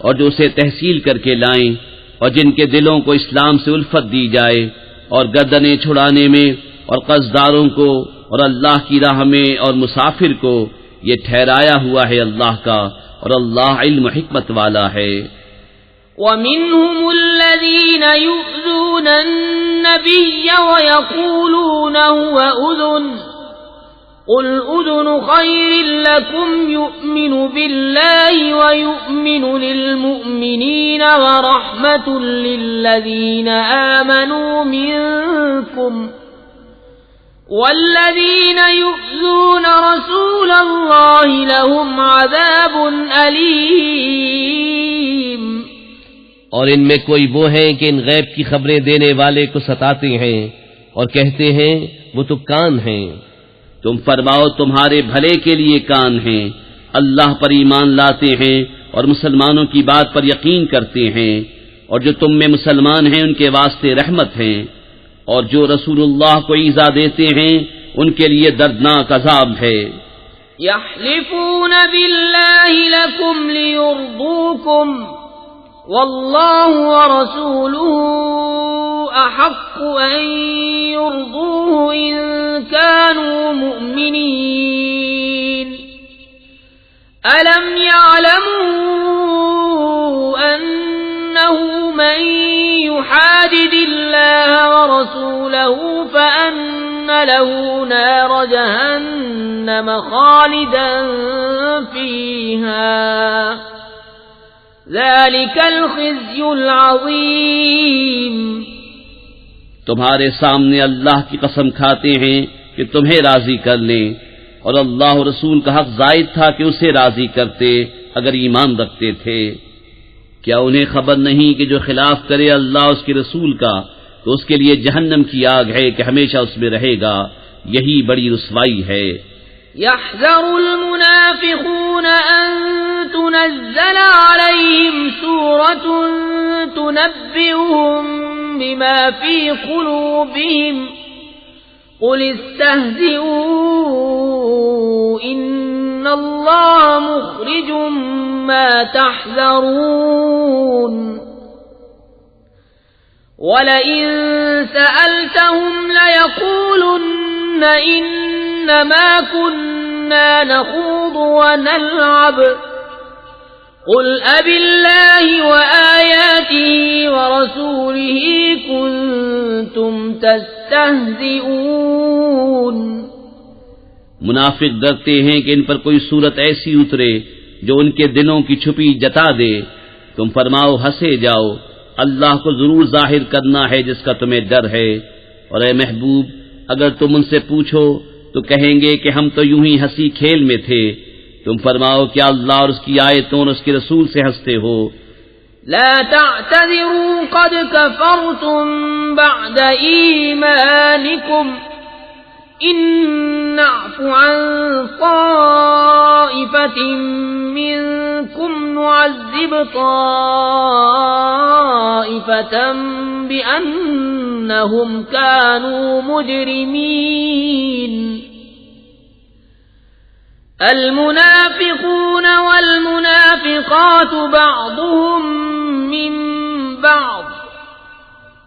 اور جو اسے تحصیل کر کے لائیں اور جن کے دلوں کو اسلام سے الفت دی جائے اور گردنیں چھڑانے میں اور قرضداروں کو اور اللہ کی راہ میں اور مسافر کو یہ ٹھہرایا ہوا ہے اللہ کا اور اللہ علم و حکمت والا ہے. وَمِنْهُمُ الَّذِينَ يُؤْذُونَ النَّبِيَّ وَيَقُولُونَ هُوَ أُذُنٌ قُلْ أُذُنُ خَيْرٍ لَكُمْ يُؤْمِنُ بِاللَّهِ وَيُؤْمِنُ لِلْمُؤْمِنِينَ وَرَحْمَةٌ لِلَّذِينَ آمَنُوا مِنكُمْ وَالَّذِينَ يُؤْذُونَ رَسُولَ اللَّهِ لَهُمْ عَذَابٌ أَلِيمٌ. اور ان میں کوئی وہ ہیں کہ ان غیب کی خبریں دینے والے کو ستاتے ہیں اور کہتے ہیں وہ تو کان ہیں. تم فرماؤ تمہارے بھلے کے لیے کان ہیں. اللہ پر ایمان لاتے ہیں اور مسلمانوں کی بات پر یقین کرتے ہیں اور جو تم میں مسلمان ہیں ان کے واسطے رحمت ہیں اور جو رسول اللہ کو ایذا دیتے ہیں ان کے لیے دردناک عذاب ہے. یحلفون باللہ لکم لیرضوکم واللہ ورسولہ احق ان يرضوه ان كانوا مؤمنین الم يعلموا انه من يحادد الله ورسوله فان له نار جهنم خالدا فيها ذلك الخزي العظيم. تمہارے سامنے اللہ کی قسم کھاتے ہیں کہ تمہیں راضی کر لیں اور اللہ و رسول کا حق زائد تھا کہ اسے راضی کرتے اگر ایمان رکھتے تھے. کیا انہیں خبر نہیں کہ جو خلاف کرے اللہ اس کے رسول کا تو اس کے لیے جہنم کی آگ ہے کہ ہمیشہ اس میں رہے گا، یہی بڑی رسوائی ہے۔ يحذر المنافقون أن تنزل عليهم سورة تنبئهم بما في قلوبهم قل استهزئوا إن الله مخرج ما تحذرون ولئن سألتهم ليقولن إنما كنا نخوض ونلعب قل أبالله وآياته ورسوله كنتم تستهزئون۔ منافق ڈرتے ہیں کہ ان پر کوئی صورت ایسی اترے جو ان کے دلوں کی چھپی جتا دے، تم فرماؤ ہنسے جاؤ، اللہ کو ضرور ظاہر کرنا ہے جس کا تمہیں ڈر ہے، اور اے محبوب اگر تم ان سے پوچھو تو کہیں گے کہ ہم تو یوں ہی ہنسی کھیل میں تھے، تم فرماؤ کیا اللہ اور اس کی آیتوں اور اس کے رسول سے ہنستے ہو؟ لا تعتذروا قد كفرتم بعد ایمانکم ان نعف عن طائفة منكم نعذب طائفة بأنهم كانوا مجرمين۔ المنافقون والمنافقات بعضهم من بعض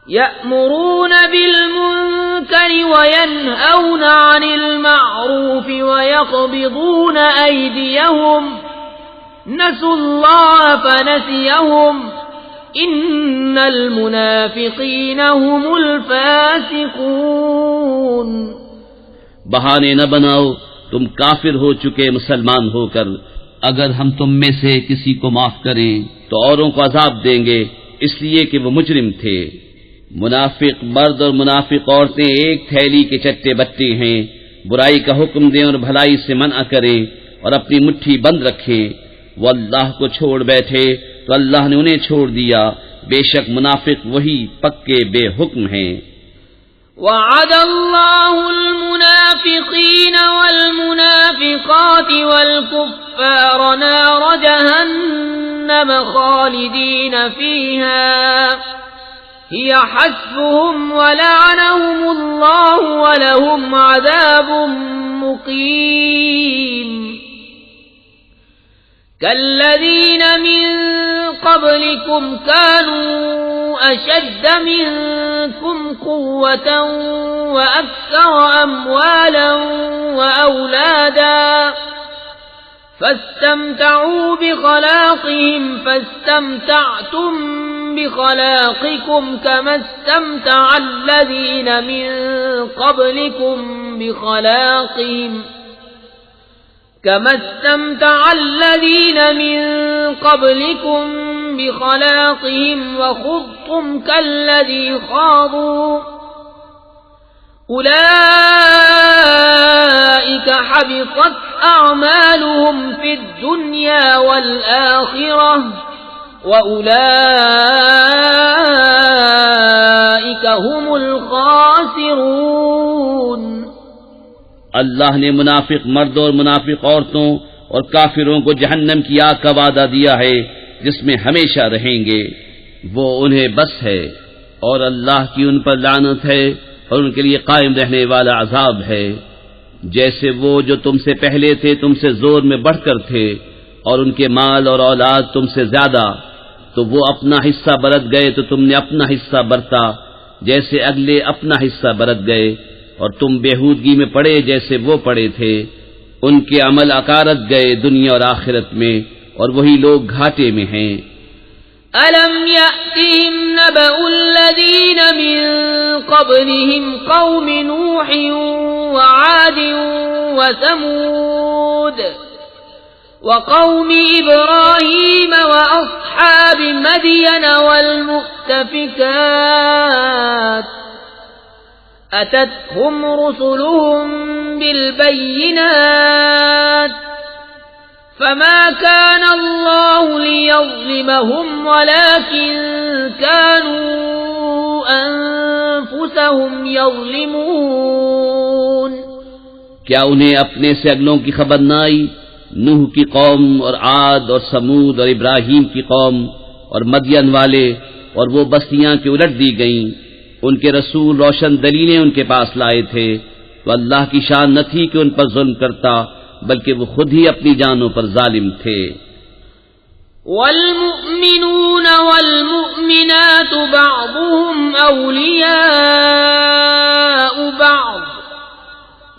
يأمرون بالمنكر وينهون عن المعروف ويقبضون أيديهم نسوا الله فنسيهم إن المنافقين هم الفاسقون۔ بہانے نہ بناؤ، تم کافر ہو چکے مسلمان ہو کر، اگر ہم تم میں سے کسی کو معاف کریں تو اوروں کو عذاب دیں گے اس لیے کہ وہ مجرم تھے۔ منافق مرد اور منافق عورتیں ایک تھیلی کے چٹے بٹے ہیں، برائی کا حکم دیں اور بھلائی سے منع کریں اور اپنی مٹھی بند رکھیں۔ وہ اللہ کو چھوڑ بیٹھے تو اللہ نے انہیں چھوڑ دیا، بے شک منافق وہی پکے بے حکم ہیں۔ وعد الله المنافقين والمنافقات والكفار نار جهنم خالدين فيها هي حسبهم ولعنهم الله ولهم عذاب مقيم۔ كالذين من قبلكم كانوا أشد منكم قوة وأكثر أموالا وأولادا فاستمتعوا بخلاقهم فاستمتعتم بخلاقكم كما استمتع الذين من قبلكم بخلاقهم وخضتم كالذي خاضوا أولئك حبطت أعمالهم في الدنيا والآخرة وأولئك هم الخاسرون۔ اللہ نے منافق مردوں اور منافق عورتوں اور کافروں کو جہنم کی آگ کا وعدہ دیا ہے جس میں ہمیشہ رہیں گے، وہ انہیں بس ہے، اور اللہ کی ان پر لعنت ہے اور ان کے لیے قائم رہنے والا عذاب ہے۔ جیسے وہ جو تم سے پہلے تھے تم سے زور میں بڑھ کر تھے اور ان کے مال اور اولاد تم سے زیادہ، تو وہ اپنا حصہ برت گئے تو تم نے اپنا حصہ برتا جیسے اگلے اپنا حصہ برت گئے، اور تم بےہودگی میں پڑے جیسے وہ پڑے تھے۔ ان کے عمل اکارت گئے دنیا اور آخرت میں، اور وہی لوگ گھاٹے میں ہیں۔ أَلَمْ يَأْتِهِمْ نَبَأُ الَّذِينَ مِن قَبْلِهِمْ قَوْمِ نُوحٍ وَعَادٍ وَثَمُودَ وَقَوْمِ إِبْرَاهِيمَ وَأَصْحَابِ مَدْيَنَ وَالْمُؤْتَفِكَاتِ أَتَتْهُمْ رُسُلُهُم بِالْبَيِّنَاتِ فما كان الله ليظلمهم ولكن كانوا أنفسهم يظلمون. کیا انہیں اپنے سے اگلوں کی خبر نہ آئی؟ نوح کی قوم اور عاد اور سمود اور ابراہیم کی قوم اور مدین والے اور وہ بستیاں کہ الٹ دی گئیں، ان کے رسول روشن دلیلیں ان کے پاس لائے تھے، تو اللہ کی شان نہ تھی کہ ان پر ظلم کرتا، بلکہ وہ خود ہی اپنی جانوں پر ظالم تھے. والمؤمنون والمؤمنات بعضهم أولياء بعض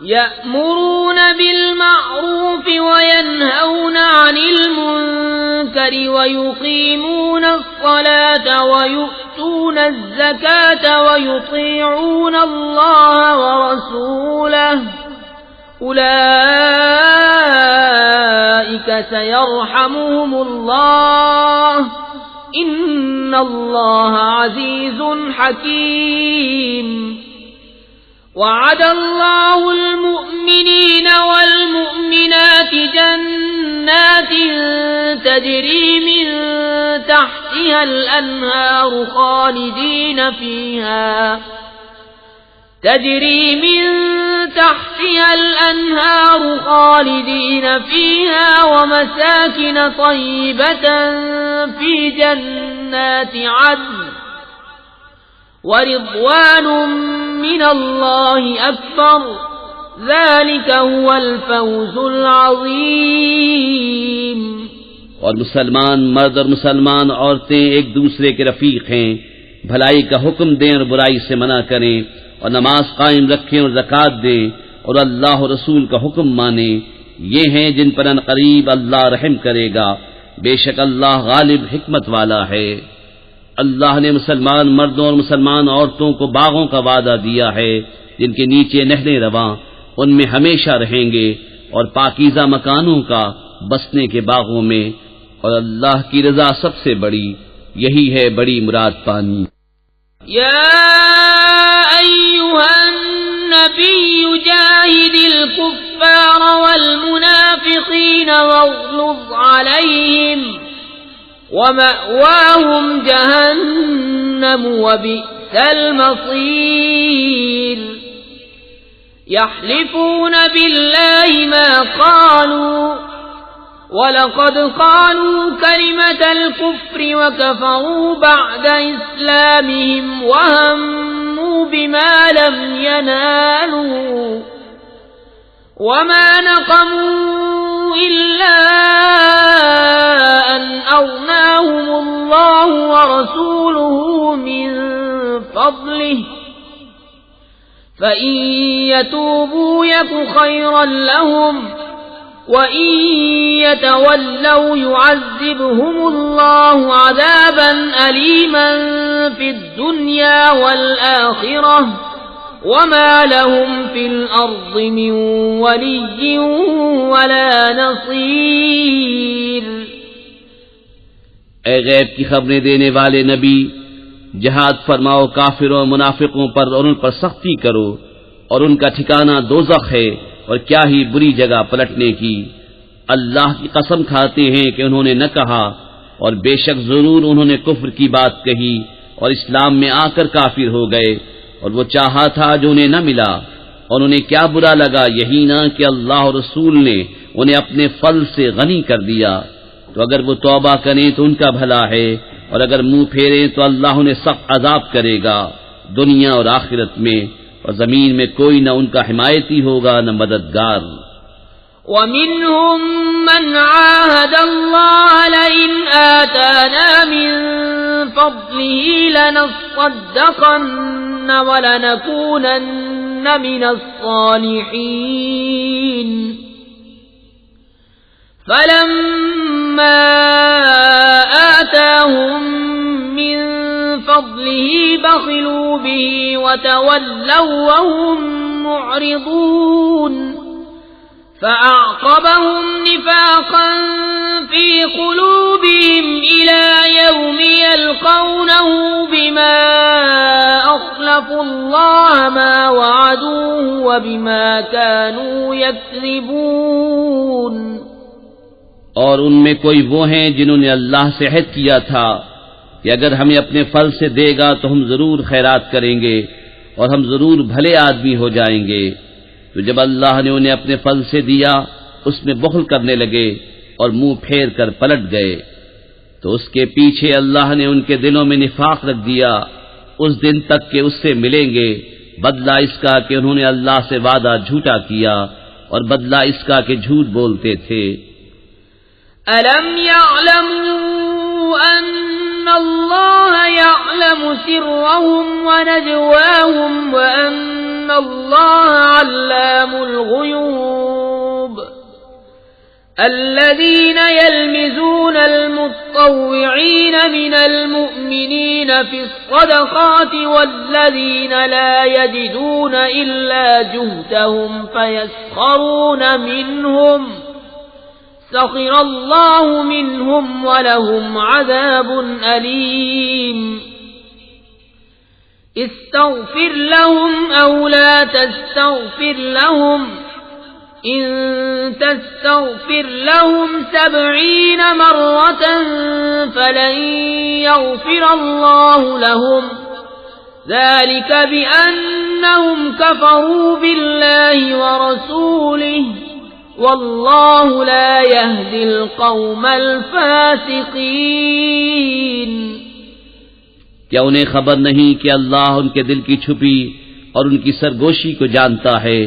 يأمرون بالمعروف وينهون عن المنكر ويقيمون الصلاة ويؤتون الزكاة ويطيعون الله ورسوله أولئك سيرحمهم الله إن الله عزيز حكيم. وعد الله المؤمنين والمؤمنات جنات تجري من تحتها الأنهار خالدين فيها ومساكن طيبة في جنات عدن ورضوان من الله أكبر ذلك هو الفوز العظيم. اور مسلمان مرد اور مسلمان عورتیں ایک دوسرے کے رفیق ہیں، بھلائی کا حکم دیں اور برائی سے منع کریں، اور نماز قائم رکھیں اور زکوٰۃ دیں اور اللہ و رسول کا حکم مانیں. یہ ہیں جن پر ان قریب اللہ رحم کرے گا، بے شک اللہ غالب حکمت والا ہے. اللہ نے مسلمان مردوں اور مسلمان عورتوں کو باغوں کا وعدہ دیا ہے جن کے نیچے نہریں رواں، ان میں ہمیشہ رہیں گے، اور پاکیزہ مکانوں کا بسنے کے باغوں میں، اور اللہ کی رضا سب سے بڑی، یہی ہے بڑی مراد پانی. یا ایھا النبی جاہد الکفار والمنافقین واغلظ علیہم ومأواہم جہنم وبئس المصیر. يحلفون بالله ما قالوا وَلَقَدْ قَالُوا كَلِمَةَ الْكُفْرِ وَكَفَرُوا بَعْدَ إِسْلَامِهِمْ وَهَمُّوا بِمَا لَمْ يَنَالُوا وَمَا نَقَمُوا إِلَّا أَنْ أَغْنَاهُمُ اللَّهُ وَرَسُولُهُ مِنْ فَضْلِهِ فَإِنْ يَتُوبُوا يَكُ خَيْرًا لَهُمْ وَإِنْ يَتَوَلَّوْا يُعَذِّبْهُمُ اللَّهُ عَذَابًا أَلِيمًا فِي الدُّنْيَا وَالْآخِرَةِ وَمَا لَهُمْ فِي الْأَرْضِ مِنْ وَلِيٍّ وَلَا نَصِيرٍ. اے غیب کی خبریں دینے والے نبی، جہاد فرماؤ کافروں منافقوں پر اور ان پر سختی کرو، اور ان کا ٹھکانہ دوزخ ہے، اور کیا ہی بری جگہ پلٹنے کی. اللہ کی قسم کھاتے ہیں کہ انہوں نے نہ کہا، اور بے شک ضرور انہوں نے کفر کی بات کہی اور اسلام میں آ کر کافر ہو گئے، اور وہ چاہا تھا جو انہیں نہ ملا، اور انہیں کیا برا لگا یہی نہ کہ اللہ اور رسول نے انہیں اپنے فضل سے غنی کر دیا. تو اگر وہ توبہ کریں تو ان کا بھلا ہے، اور اگر منہ پھیریں تو اللہ انہیں سخت عذاب کرے گا دنیا اور آخرت میں، اور زمین میں کوئی نہ ان کا حمایتی ہوگا نہ مددگار. وَمِنْهُمْ مَنْ عَاهَدَ اللَّهَ لَئِنْ آتَانَا مِنْ فَضْلِهِ لَنَصَّدَّقَنَّ وَلَنَكُونَنَّ مِنَ الصَّالِحِينَ فَلَمَّا آتَاهُمْ مِنْ فَضْلِهِ بَخِلُوا بِهِ وَتَوَلَّوْا وَهُمْ مُعْرِضُونَ فَأَعْقَبَهُمْ نِفَاقًا فِي قُلُوبِهِمْ إِلَى يَوْمِ يَلْقَوْنَهُ بِمَا أَخْلَفُوا اللَّهَ مَا وَعَدُوهُ وَبِمَا كَانُوا يَكْذِبُونَ. اور ان میں کوئی وہ ہیں جنہوں نے اللہ سے عہد کیا تھا کہ اگر ہمیں اپنے فضل سے دے گا تو ہم ضرور خیرات کریں گے اور ہم ضرور بھلے آدمی ہو جائیں گے، تو جب اللہ نے انہیں اپنے فضل سے دیا اس میں بخل کرنے لگے اور منہ پھیر کر پلٹ گئے، تو اس کے پیچھے اللہ نے ان کے دلوں میں نفاق رکھ دیا اس دن تک کہ اس سے ملیں گے، بدلہ اس کا کہ انہوں نے اللہ سے وعدہ جھوٹا کیا اور بدلہ اس کا کہ جھوٹ بولتے تھے۔ أَلَمْ يَعْلَمُوا أَنَّ اللَّهَ يَعْلَمُ سِرَّهُمْ وَنَجْوَاهُمْ وَأَنَّ اللَّهَ عَلَّامُ الْغُيُوبِ الَّذِينَ يَلْمِزُونَ الْمُطَّوِّعِينَ مِنَ الْمُؤْمِنِينَ فِي الصَّدَقَاتِ وَالَّذِينَ لَا يَجِدُونَ إِلَّا جُهْدَهُمْ فَيَسْخَرُونَ مِنْهُمْ سخر الله منهم ولهم عذاب أليم استغفر لهم أو لا تستغفر لهم إن تستغفر لهم 70 مرة فلن يغفر الله لهم ذلك بأنهم كفروا بالله ورسوله واللہ لا يهدي القوم الفاسقین۔ کیا انہیں خبر نہیں کہ اللہ ان کے دل کی چھپی اور ان کی سرگوشی کو جانتا ہے،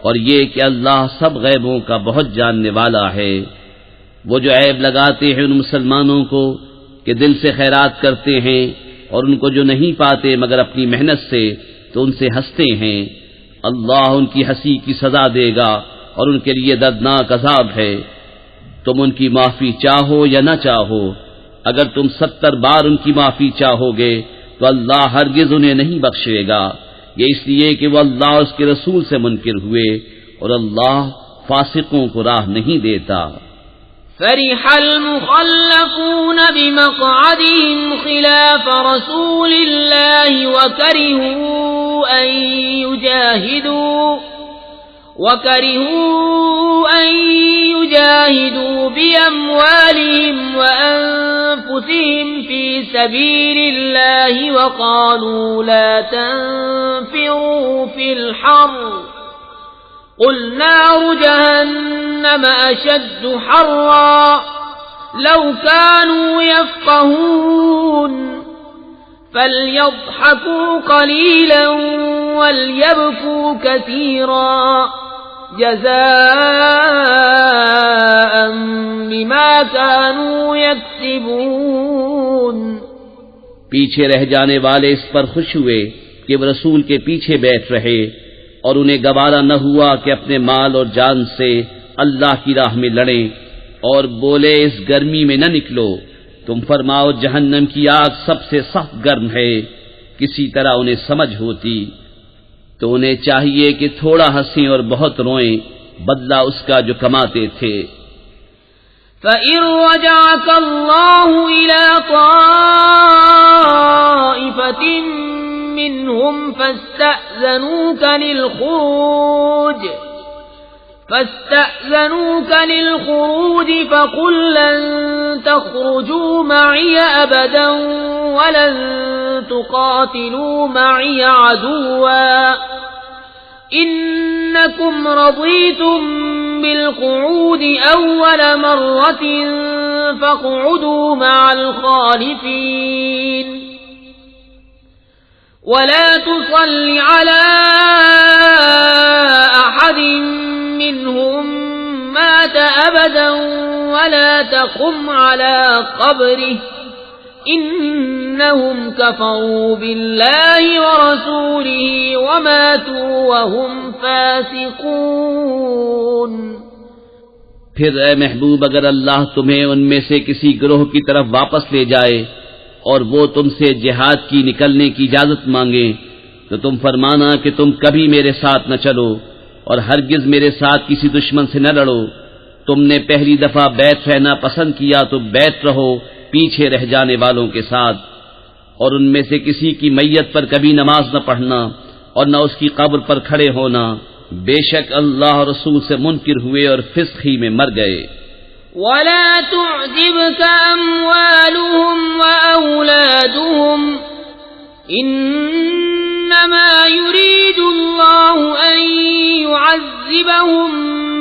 اور یہ کہ اللہ سب غیبوں کا بہت جاننے والا ہے۔ وہ جو عیب لگاتے ہیں ان مسلمانوں کو کہ دل سے خیرات کرتے ہیں اور ان کو جو نہیں پاتے مگر اپنی محنت سے تو ان سے ہنستے ہیں، اللہ ان کی ہنسی کی سزا دے گا اور ان کے لیے دردناک عذاب ہے۔ تم ان کی معافی چاہو یا نہ چاہو، اگر تم 70 بار ان کی معافی چاہو گے تو اللہ ہرگز انہیں نہیں بخشے گا، یہ اس لیے کہ وہ اللہ اور اس کے رسول سے منکر ہوئے، اور اللہ فاسقوں کو راہ نہیں دیتا۔ فرح المخلفون بمقعدهم خلاف رسول الله وكرهوا أن يجاهدوا بأموالهم وأنفسهم في سبيل الله وقالوا لا تنفروا في الحر قل نار جهنم أشد حرا لو كانوا يفقهون فليضحكوا قليلا وليبكوا كثيرا جزاء بما كانوا يكسبون۔ پیچھے رہ جانے والے اس پر خوش ہوئے کہ وہ رسول کے پیچھے بیٹھ رہے، اور انہیں گوارا نہ ہوا کہ اپنے مال اور جان سے اللہ کی راہ میں لڑیں، اور بولے اس گرمی میں نہ نکلو، تم فرماؤ جہنم کی آگ سب سے سخت گرم ہے، کسی طرح انہیں سمجھ ہوتی تو انہیں چاہیے کہ تھوڑا ہنسیں اور بہت روئیں، بدلہ اس کا جو کماتے تھے۔ فَإِن رَّجَعَكَ اللَّهُ إِلَىٰ طَائِفَةٍ مِّنْهُمْ فَاسْتَأْذَنُوكَ لِلْخُرُوجِ فَقُل لَّن تَخْرُجُوا مَعِيَ أَبَدًا وَلَن تُقَاتِلُوا مَعِيَ عَدُوًّا إِنَّكُمْ رَضِيتُم بِالْقُعُودِ أَوَّلَ مَرَّةٍ فَاقْعُدُوا مَعَ الْخَالِفِينَ وَلَا تُصَلِّ عَلَىٰ أَحَدٍ منهم مات أبدا ولا تقم على قبره إنهم كفروا بالله ورسوله وماتوا وهم فاسقون۔ پھر اے محبوب اگر اللہ تمہیں ان میں سے کسی گروہ کی طرف واپس لے جائے اور وہ تم سے جہاد کی نکلنے کی اجازت مانگے تو تم فرمانا کہ تم کبھی میرے ساتھ نہ چلو اور ہرگز میرے ساتھ کسی دشمن سے نہ لڑو، تم نے پہلی دفعہ بیت رہنا پسند کیا تو بیت رہو پیچھے رہ جانے والوں کے ساتھ، اور ان میں سے کسی کی میت پر کبھی نماز نہ پڑھنا اور نہ اس کی قبر پر کھڑے ہونا، بے شک اللہ اور رسول سے منکر ہوئے اور فسق ہی میں مر گئے۔ ولا تعجبك أموالهم وأولادهم إنما يريد الله أن يعذبهم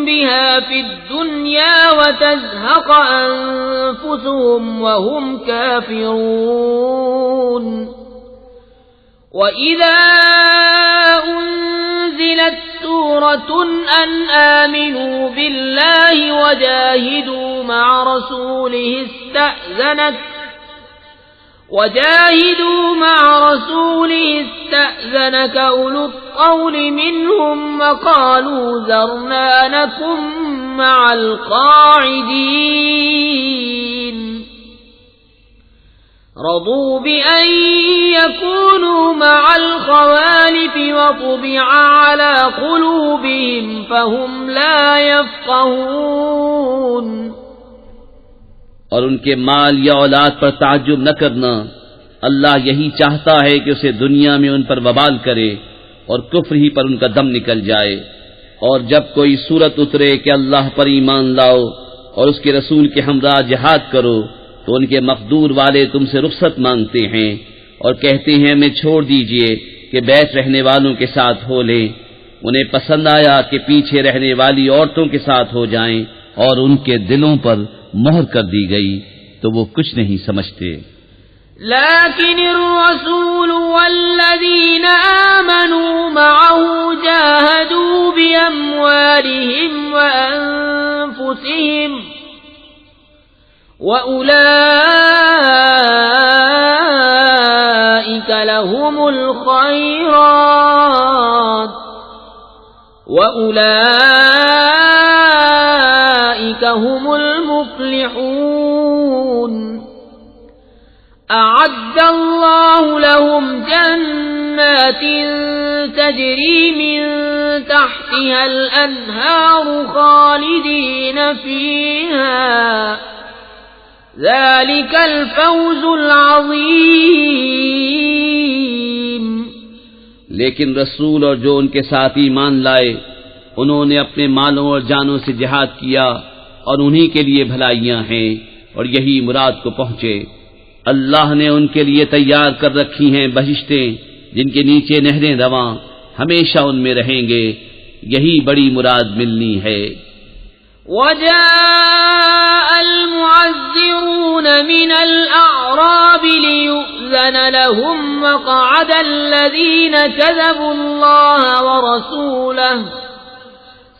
بها في الدنيا وتزهق أنفسهم وهم كافرون وإذا أنزلت سورة أن آمنوا بالله وجاهدوا مع رسوله استأذنك أولو الطول منهم وقالوا ذرنا نكن مع القاعدين رضوا بأن يكونوا مع الخوالف وطبع على قلوبهم فهم لا يفقهون اور ان کے مال یا اولاد پر تعجب نہ کرنا، اللہ یہی چاہتا ہے کہ اسے دنیا میں ان پر وبال کرے اور کفر ہی پر ان کا دم نکل جائے، اور جب کوئی صورت اترے کہ اللہ پر ایمان لاؤ اور اس کے رسول کے ہمراہ جہاد کرو تو ان کے مقدور والے تم سے رخصت مانگتے ہیں اور کہتے ہیں ہمیں چھوڑ دیجئے کہ بیٹھ رہنے والوں کے ساتھ ہو لیں، انہیں پسند آیا کہ پیچھے رہنے والی عورتوں کے ساتھ ہو جائیں، اور ان کے دلوں پر مہر کر دی گئی تو وہ کچھ نہیں سمجھتے۔ لیکن الرسول والذین آمنوا معه جاہدوا بأموالهم وأنفسهم وأولئك لهم الخيرات وأولئك هم المفلحون أعد الله لهم جنات تجري من تحتها الأنهار خالدين فيها ذلك الفوز العظيم۔ لیکن رسول اور جو ان کے ساتھ ایمان لائے انہوں نے اپنے مالوں اور جانوں سے جہاد کیا اور انہی کے لیے بھلائیاں ہیں اور یہی مراد کو پہنچے۔ اللہ نے ان کے لیے تیار کر رکھی ہیں بہشتیں جن کے نیچے نہریں رواں، ہمیشہ ان میں رہیں گے، یہی بڑی مراد ملنی ہے۔ وجاء المعذرون من الأعراب ليؤذن لهم وقعد الذين كذبوا الله ورسوله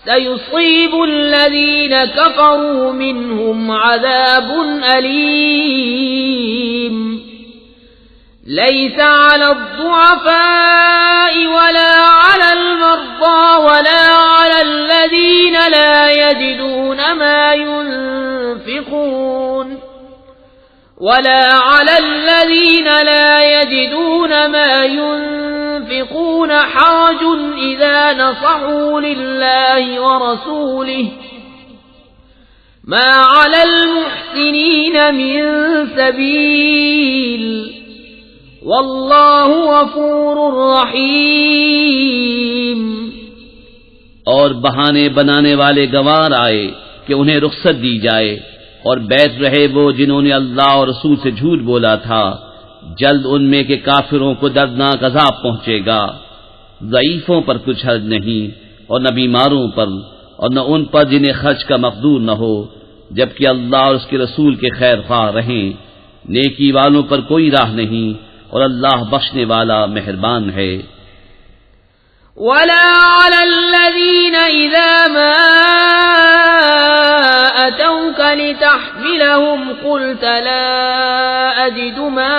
سيصيب الذين كفروا منهم عذاب أليم ليس على الضعفاء ولا على المرضى ولا على الذين لا يجدون ما ينفقون حرج إذا نصحوا لله ورسوله ما على المحسنين من سبيل واللہ غفور رحیم۔ اور بہانے بنانے والے گوار آئے کہ انہیں رخصت دی جائے، اور بیٹھ رہے وہ جنہوں نے اللہ اور رسول سے جھوٹ بولا تھا، جلد ان میں کے کافروں کو دردناک عذاب پہنچے گا۔ ضعیفوں پر کچھ حرج نہیں، اور نہ بیماروں پر، اور نہ ان پر جنہیں خرچ کا مقدور نہ ہو، جبکہ اللہ اور اس کے رسول کے خیر خواہ رہیں۔ نیکی والوں پر کوئی راہ نہیں، اور اللہ بخشنے والا مہربان ہے۔ ولا على الذين إذا ما أتوك لتحملهم قلت لا أجد ما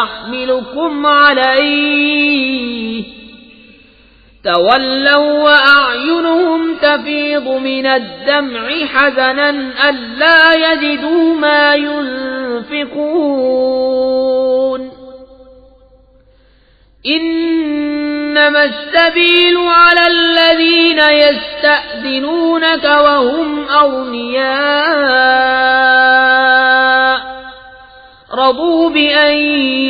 أحملكم عليه تولوا وأعينهم تفيض من الدمع حزنا ألا يجدوا ما ينفقون إنما السبيل على الذين يستأذنونك وهم أغنياء رضوا بأن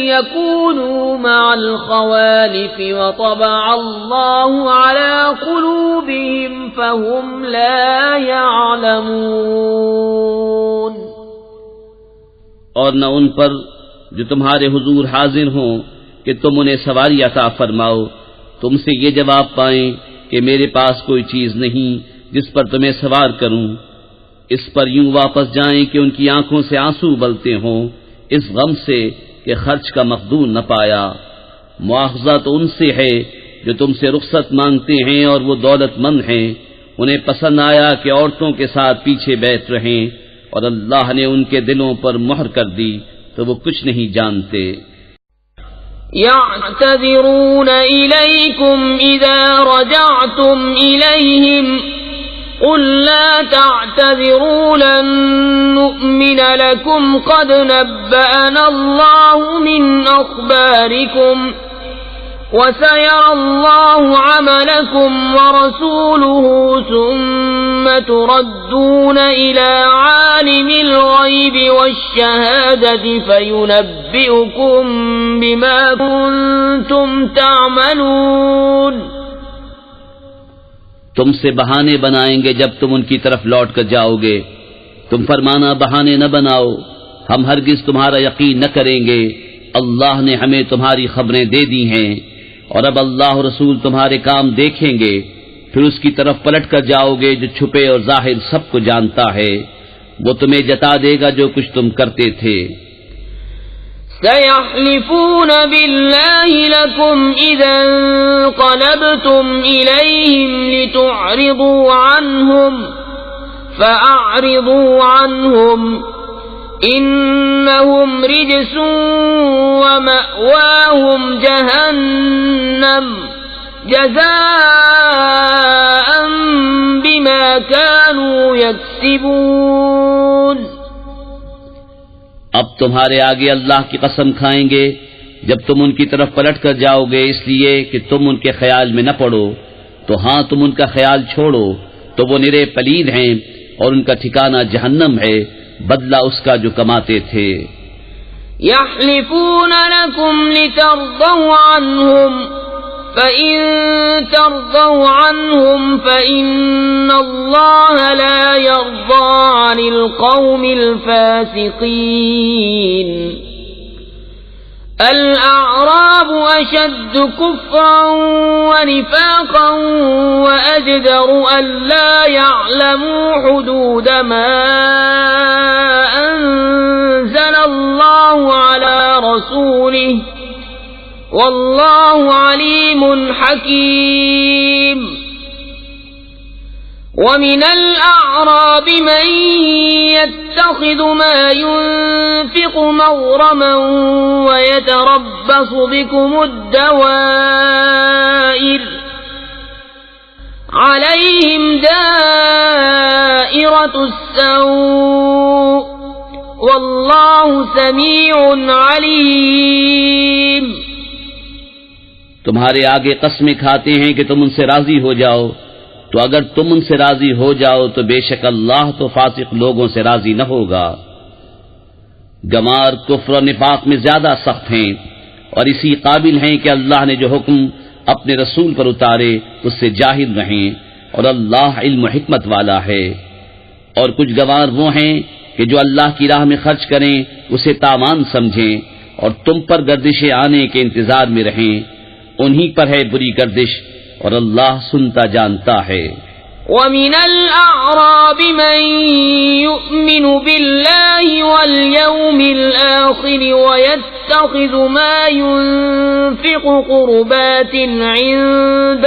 يكونوا مع الخوالف وطبع الله على قلوبهم فهم لا يعلمون. اور نہ ان پر جو تمہارے حضور حاضر ہوں کہ تم انہیں سواری عطا فرماؤ تم سے یہ جواب پائیں کہ میرے پاس کوئی چیز نہیں جس پر تمہیں سوار کروں. اس پر یوں واپس جائیں کہ ان کی آنکھوں سے آنسو ابلتے ہوں اس غم سے کہ خرچ کا مقدور نہ پایا. مواخذہ تو ان سے ہے جو تم سے رخصت مانگتے ہیں اور وہ دولت مند ہیں. انہیں پسند آیا کہ عورتوں کے ساتھ پیچھے بیٹھ رہیں اور اللہ نے ان کے دلوں پر مہر کر دی تو وہ کچھ نہیں جانتے. يعتذرون إليكم إذا رجعتم إليهم قل لا تعتذروا لن نؤمن لكم قد نبأنا الله من أخباركم وسيرى الله عملكم ورسوله ثم تردون إلى عالم الغيب والشهادة فينبئكم بما كنتم تعملون. تم سے بہانے بنائیں گے جب تم ان کی طرف لوٹ کر جاؤ گے. تم فرمانا بہانے نہ بناؤ، ہم ہرگز تمہارا یقین نہ کریں گے. اللہ نے ہمیں تمہاری خبریں دے دی ہیں اور اب اللہ و رسول تمہارے کام دیکھیں گے، پھر اس کی طرف پلٹ کر جاؤ گے جو چھپے اور ظاہر سب کو جانتا ہے. وہ تمہیں جتا دے گا جو کچھ تم کرتے تھے. سيحلفون بالله لكم إذا انقلبتم إليهم لتعرضوا عنهم فأعرضوا عنهم إنهم رجس ومأواهم جهنم جزاء بما كانوا يكسبون. اب تمہارے آگے اللہ کی قسم کھائیں گے جب تم ان کی طرف پلٹ کر جاؤ گے اس لیے کہ تم ان کے خیال میں نہ پڑو. تو ہاں تم ان کا خیال چھوڑو تو وہ نرے پلید ہیں اور ان کا ٹھکانہ جہنم ہے، بدلہ اس کا جو کماتے تھے. يحلفون لكم لترضوا عنهم فإن ترضوا عنهم فإن الله لا يرضى عن القوم الفاسقين. الأعراب أشد كفرا ونفاقا وأجدر ألا يعلموا حدود ما أنزل الله على رسوله والله عليم حكيم. ومن الأعراب من يتخذ ما ينفق مغرما ويتربص بكم الدوائر عليهم دائرة السوء والله سميع عليم. تمہارے آگے قسمیں کھاتے ہیں کہ تم ان سے راضی ہو جاؤ، تو اگر تم ان سے راضی ہو جاؤ تو بے شک اللہ تو فاسق لوگوں سے راضی نہ ہوگا. گمار کفر و نفاق میں زیادہ سخت ہیں اور اسی قابل ہیں کہ اللہ نے جو حکم اپنے رسول پر اتارے اس سے جاہل رہیں اور اللہ علم و حکمت والا ہے. اور کچھ گوار وہ ہیں کہ جو اللہ کی راہ میں خرچ کریں اسے تاوان سمجھیں اور تم پر گردشیں آنے کے انتظار میں رہیں. انہی پر ہے بری گردش اور اللہ سنتا جانتا ہے. وَمِنَ الْأَعْرَابِ مَن يُؤْمِنُ بِاللَّهِ وَالْيَوْمِ الْآخِرِ وَيَتَّخِذُ مَا يُنفِقُ قُرُبَاتٍ عِندَ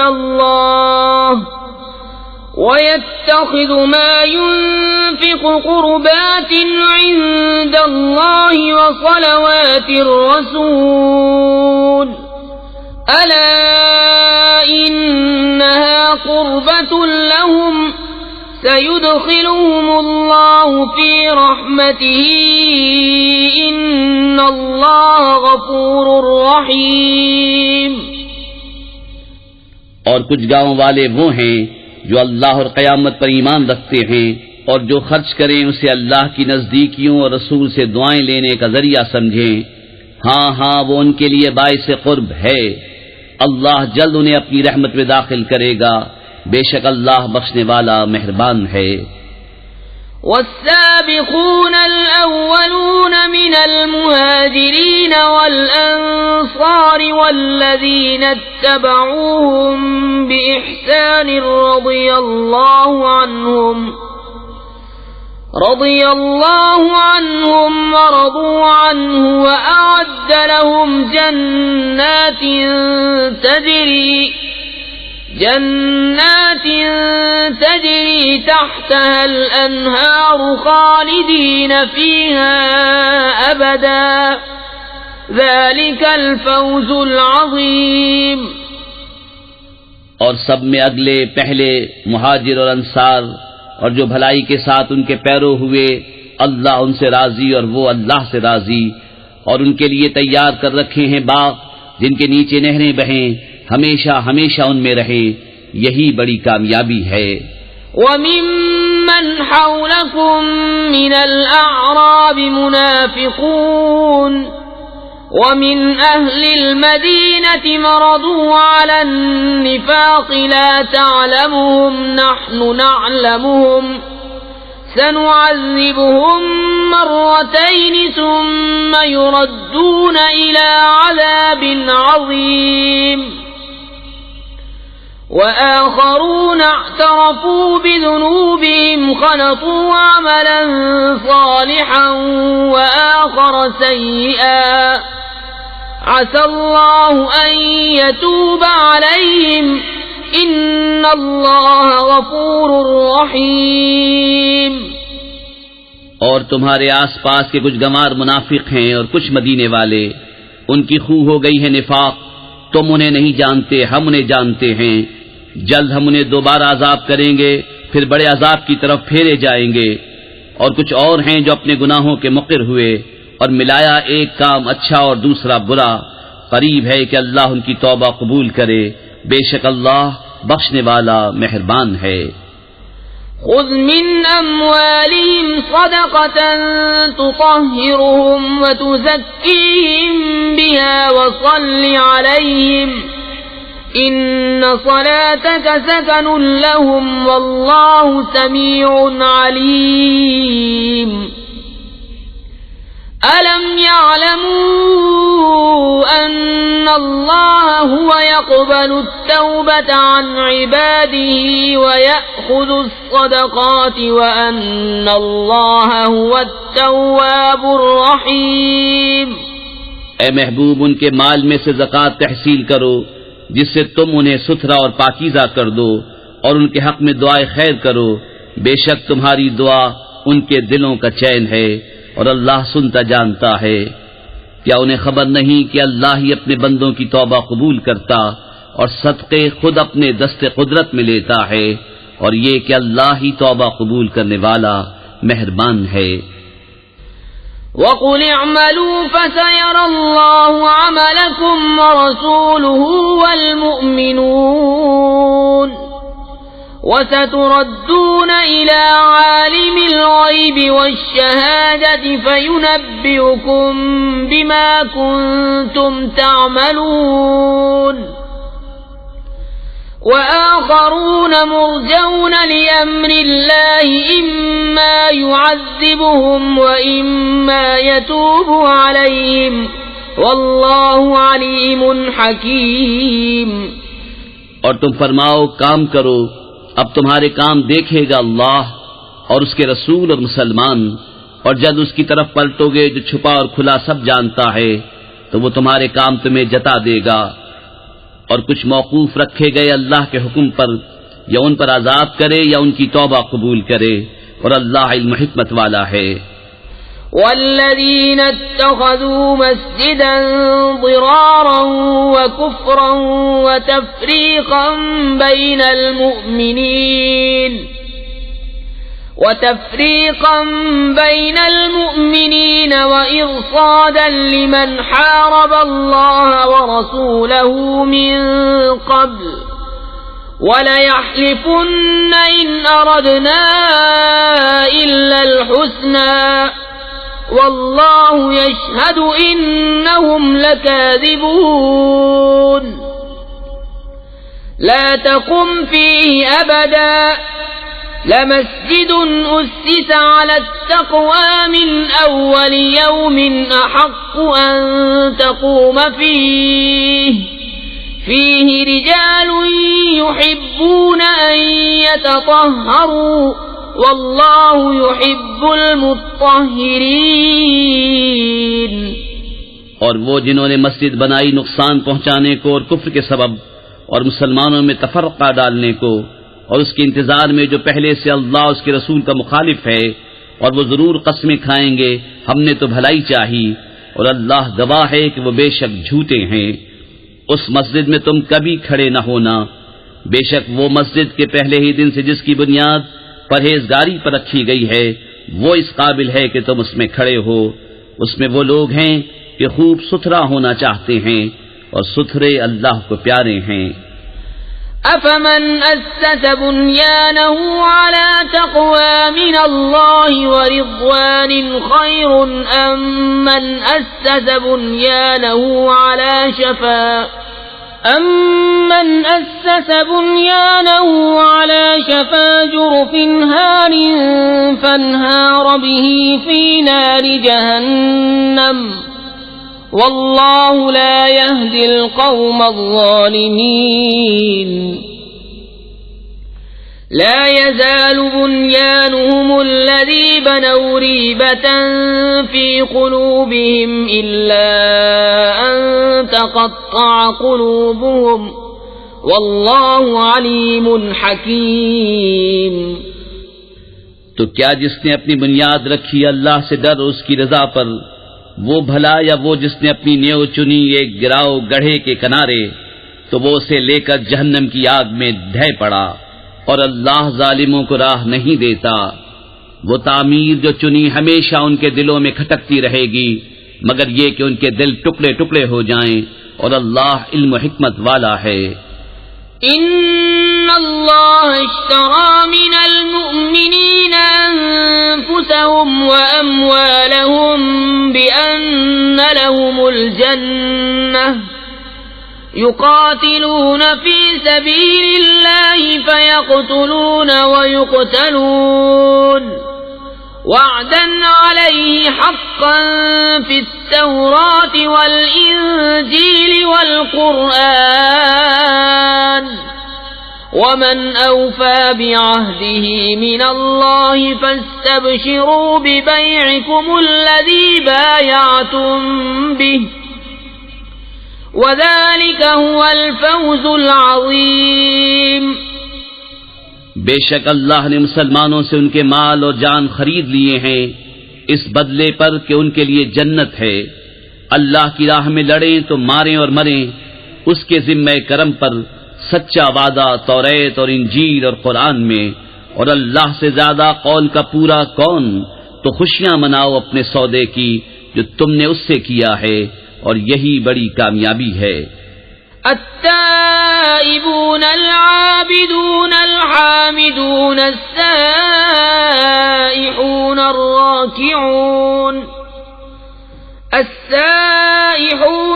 اللَّهِ وَصَلَوَاتِ الرَّسُولِ أَلَا إِنَّهَا قُرْبَةٌ لَهُمْ سَيُدْخِلُهُمُ اللَّهُ فِي رَحْمَتِهِ إِنَّ اللَّهَ غَفُورٌ رَحِيمٌ. اور کچھ گاؤں والے وہ ہیں جو اللہ اور قیامت پر ایمان رکھتے ہیں اور جو خرچ کریں اسے اللہ کی نزدیکیوں اور رسول سے دعائیں لینے کا ذریعہ سمجھیں. ہاں ہاں وہ ان کے لیے باعث قرب ہے. اللہ جلد انہیں اپنی رحمت میں داخل کرے گا، بے شک اللہ بخشنے والا مہربان ہے۔ والسابقون الأولون من المهاجرين والأنصار والذين اتبعوهم بإحسان رضي الله عنهم ورضوا عنه وأعد لهم جنات تجري تحتها الأنهار خالدين فيها أبدا ذلك الفوز العظيم۔ اور سب میں اگلے پہلے مہاجر اور انصار اور جو بھلائی کے ساتھ ان کے پیرو ہوئے، اللہ ان سے راضی اور وہ اللہ سے راضی، اور ان کے لیے تیار کر رکھے ہیں باغ جن کے نیچے نہریں بہیں، ہمیشہ ہمیشہ ان میں رہے، یہی بڑی کامیابی ہے۔ وَمِمَّنْ حَوْلَكُمْ مِنَ الْأَعْرَابِ مُنَافِقُونَ وَمِنْ أَهْلِ الْمَدِينَةِ مَرَضُوا عَلَى النِّفَاقِ لَا تَعْلَمُهُمْ نَحْنُ نَعْلَمُهُمْ سَنُعَذِّبُهُمْ مَرَّتَيْنِ ثُمَّ يُرَدُّونَ إِلَى عَذَابٍ عَظِيمٍ وَآخَرُونَ اعْتَرَفُوا بِذُنُوبِهِمْ خَلَطُوا عَمَلًا صَالِحًا وَآخَرَ سَيِّئًا عَسَى اللَّهُ أَن يَتُوبَ عَلَيْهِمْ إِنَّ اللَّهَ غَفُورٌ رَّحِيمٌ۔ اور تمہارے آس پاس کے کچھ گنوار منافق ہیں اور کچھ مدینے والے، ان کی خو ہو گئی ہے نفاق، تم انہیں نہیں جانتے، ہم انہیں جانتے ہیں، جلد ہم انہیں دوبارہ عذاب کریں گے، پھر بڑے عذاب کی طرف پھیرے جائیں گے۔ اور کچھ اور ہیں جو اپنے گناہوں کے مقر ہوئے اور ملایا ایک کام اچھا اور دوسرا برا، قریب ہے کہ اللہ ان کی توبہ قبول کرے، بے شک اللہ بخشنے والا مہربان ہے۔ خذ من أموالهم صدقة تطهرهم وتزكيهم بها وصل عليهم إن صلاتك سكن لهم والله سميع عليم۔ ألم يعلموا أن الله هو يقبل التوبة عن عباده ويأخذ الصدقات وأن الله هو التواب الرحيم۔ اے محبوب، ان کے مال میں سے زکوٰۃ تحصیل کرو جس سے تم انہیں ستھرا اور پاکیزہ کر دو، اور ان کے حق میں دعائے خیر کرو، بے شک تمہاری دعا ان کے دلوں کا چین ہے اور اللہ سنتا جانتا ہے۔ کیا انہیں خبر نہیں کہ اللہ ہی اپنے بندوں کی توبہ قبول کرتا اور صدقے خود اپنے دست قدرت میں لیتا ہے، اور یہ کہ اللہ ہی توبہ قبول کرنے والا مہربان ہے۔ وَقُلِ اعْمَلُوا فَسَيَرَى اللَّهُ عَمَلَكُمْ وَرَسُولُهُ وَالْمُؤْمِنُونَ وَسَتُرَدُّونَ إِلَى عَالِمِ الْغَيْبِ وَالشَّهَادَةِ فَيُنَبِّئُكُم بِمَا كُنتُمْ تَعْمَلُونَ وَآخَرُونَ مُرْجَوْنَ لِأَمْرِ اللَّهِ إِمَّا يُعَذِّبُهُمْ وَإِمَّا يَتُوبُ عَلَيْهِمْ وَاللَّهُ عَلِيمٌ حَكِيمٌ۔ اور تم فرماؤ کام کرو، اب تمہارے کام دیکھے گا اللہ اور اس کے رسول اور مسلمان، اور جب اس کی طرف پلٹو گے جو چھپا اور کھلا سب جانتا ہے تو وہ تمہارے کام تمہیں جتا دے گا۔ اور کچھ موقوف رکھے گئے اللہ کے حکم پر، یا ان پر عذاب کرے یا ان کی توبہ قبول کرے، اور اللہ علم حکمت والا ہے۔ والذين اتخذوا مسجدا ضرارا وكفرا وتفريقا بين المؤمنين وإرصادا لمن حارب الله ورسوله من قبل وَلَيَحْلِفُنَّ إِنْ أَرَدْنَا إِلَّا الْحُسْنَى وَاللَّهُ يَشْهَدُ إِنَّهُمْ لَكَاذِبُونَ۔ لا تقم فيه أبدا لمسجد أسس على التقوى من أول يوم أحق أن تقوم فيه رجال يحبون أن يتطهروا والله يحب المطهرين. اور وہ جنہوں نے مسجد بنائی نقصان پہنچانے کو اور کفر کے سبب اور مسلمانوں میں تفرقہ ڈالنے کو، اور اس کے انتظار میں جو پہلے سے اللہ اس کے رسول کا مخالف ہے، اور وہ ضرور قسمیں کھائیں گے ہم نے تو بھلائی چاہی، اور اللہ گواہ ہے کہ وہ بے شک جھوٹے ہیں. اس مسجد میں تم کبھی کھڑے نہ ہونا، بے شک وہ مسجد کے پہلے ہی دن سے جس کی بنیاد پرہیزگاری پر رکھی گئی ہے وہ اس قابل ہے کہ تم اس میں کھڑے ہو. اس میں وہ لوگ ہیں کہ خوب ستھرا ہونا چاہتے ہیں اور ستھرے اللہ کو پیارے ہیں. أفمن أسس بنيانه على تقوى من الله ورضوان خير أم من أسس بنيانه على شفا جرف هار فانهار به في نار جهنم والله لا يهدي القوم الظالمين. لا يزال بنيانهم الذي بنوا ريبة في قلوبهم إلا أن تقطع قلوبهم والله عليم حكيم. تو کیا جس نے اپنی بنیاد رکھی اللہ سے ڈر اس کی رضا پر، وہ بھلا یا وہ جس نے اپنی نیو چنی ایک گراؤ گڑھے کے کنارے، تو وہ اسے لے کر جہنم کی آگ میں ڈھہ پڑا، اور اللہ ظالموں کو راہ نہیں دیتا. وہ تعمیر جو چنی ہمیشہ ان کے دلوں میں کھٹکتی رہے گی مگر یہ کہ ان کے دل ٹکڑے ٹکڑے ہو جائیں، اور اللہ علم و حکمت والا ہے. ان اللہ اشترى من المؤمنین انفسهم واموالهم بان لهم الجنة يقاتلون في سبيل الله فيقتلون ويقتلون وعدا عليه حقا في التوراة والإنجيل والقرآن ومن أوفى بعهده من الله فاستبشروا ببيعكم الذي بايعتم به وذلك هو الفوز العظيم. بے شک اللہ نے مسلمانوں سے ان کے مال اور جان خرید لیے ہیں اس بدلے پر کہ ان کے لیے جنت ہے. اللہ کی راہ میں لڑیں تو ماریں اور مریں، اس کے ذمہ کرم پر سچا وعدہ توریت اور انجیل اور قرآن میں، اور اللہ سے زیادہ قول کا پورا کون. تو خوشیاں مناؤ اپنے سودے کی جو تم نے اس سے کیا ہے، اور یہی بڑی کامیابی ہے. التائبون العابدون الحامدون السائحون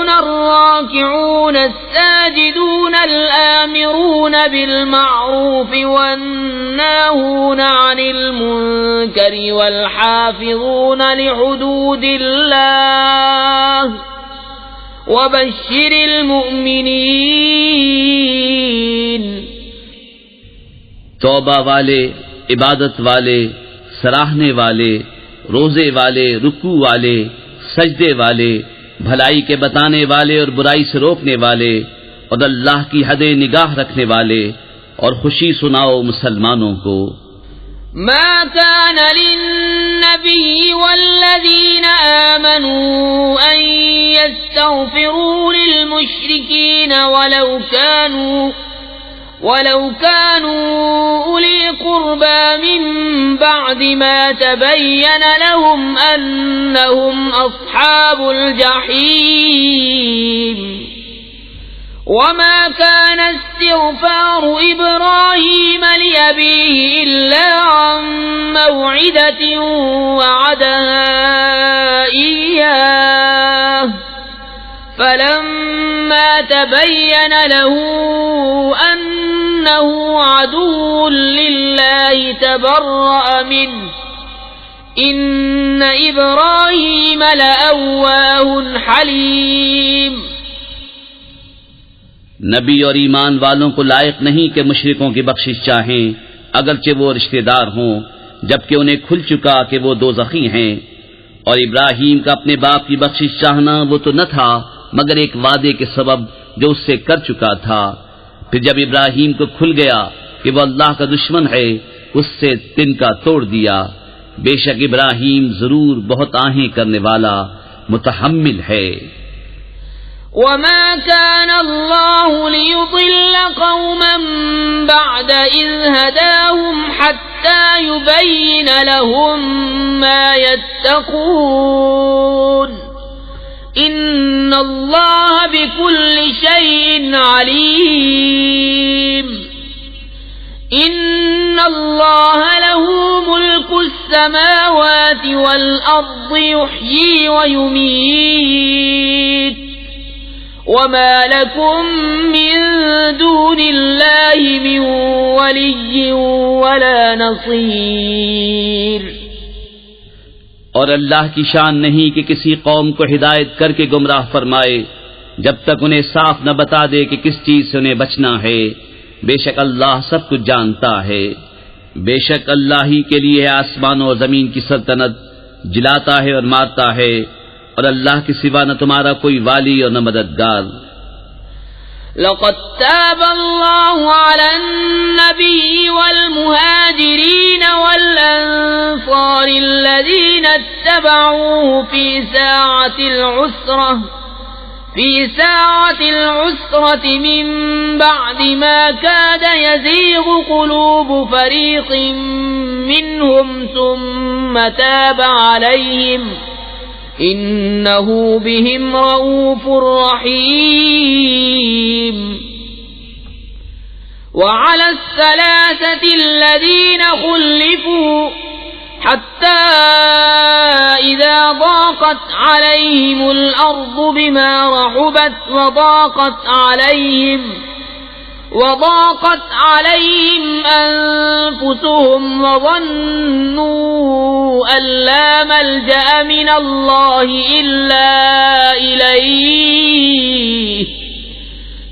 الراكعون الساجدون الآمرون بالمعروف والناهون عن المنكر والحافظون لحدود الله وبشر المؤمنین. توبہ والے، عبادت والے، سراہنے والے، روزے والے، رکوع والے، سجدے والے، بھلائی کے بتانے والے اور برائی سے روکنے والے، اور اللہ کی حد نگاہ رکھنے والے، اور خوشی سناؤ مسلمانوں کو. ما كان للنبي والذين آمنوا أن يستغفروا للمشركين ولو كانوا أولي قربى من بعد ما تبين لهم أنهم أصحاب الجحيم. وما كان استغفار إبراهيم لأبيه إلا عن موعدة وعدها إياه فلما فلما تبين له أنه عدو لله تبرأ منه إن إبراهيم لأواه حليم. نبی اور ایمان والوں کو لائق نہیں کہ مشرکوں کی بخشش چاہیں اگرچہ وہ رشتہ دار ہوں، جبکہ انہیں کھل چکا کہ وہ دوزخی ہیں. اور ابراہیم کا اپنے باپ کی بخشش چاہنا وہ تو نہ تھا مگر ایک وعدے کے سبب جو اس سے کر چکا تھا. پھر جب ابراہیم کو کھل گیا کہ وہ اللہ کا دشمن ہے، اس سے تنکا توڑ دیا. بے شک ابراہیم ضرور بہت آہیں کرنے والا متحمل ہے. وما كان الله ليضل قوما بعد إذ هداهم حتى يبين لهم ما يتقون إن الله بكل شيء عليم. إن الله له ملك السماوات والأرض يحيي ويميت وما لكم من دون الله من ولي ولا نصير. اور اللہ کی شان نہیں کہ کسی قوم کو ہدایت کر کے گمراہ فرمائے جب تک انہیں صاف نہ بتا دے کہ کس چیز سے انہیں بچنا ہے. بے شک اللہ سب کچھ جانتا ہے. بے شک اللہ ہی کے لیے آسمانوں اور زمین کی سلطنت، جلاتا ہے اور مارتا ہے، اور اللہ کے سوا نہ تمہارا کوئی والی اور نہ مددگار. لقد تاب الله على النبي والمهاجرين والأنصار الذين اتبعوه في ساعة العسرة من بعد ما كاد يزيغ قلوب فريق منهم ثم تاب عليهم إنه بهم رؤوف رحيم. وعلى الثلاثة الذين خلفوا حتى إذا ضاقت عليهم الأرض بما رحبت وضاقت عليهم أنفسهم وظنوا أن لا ملجأ من الله إلا إليه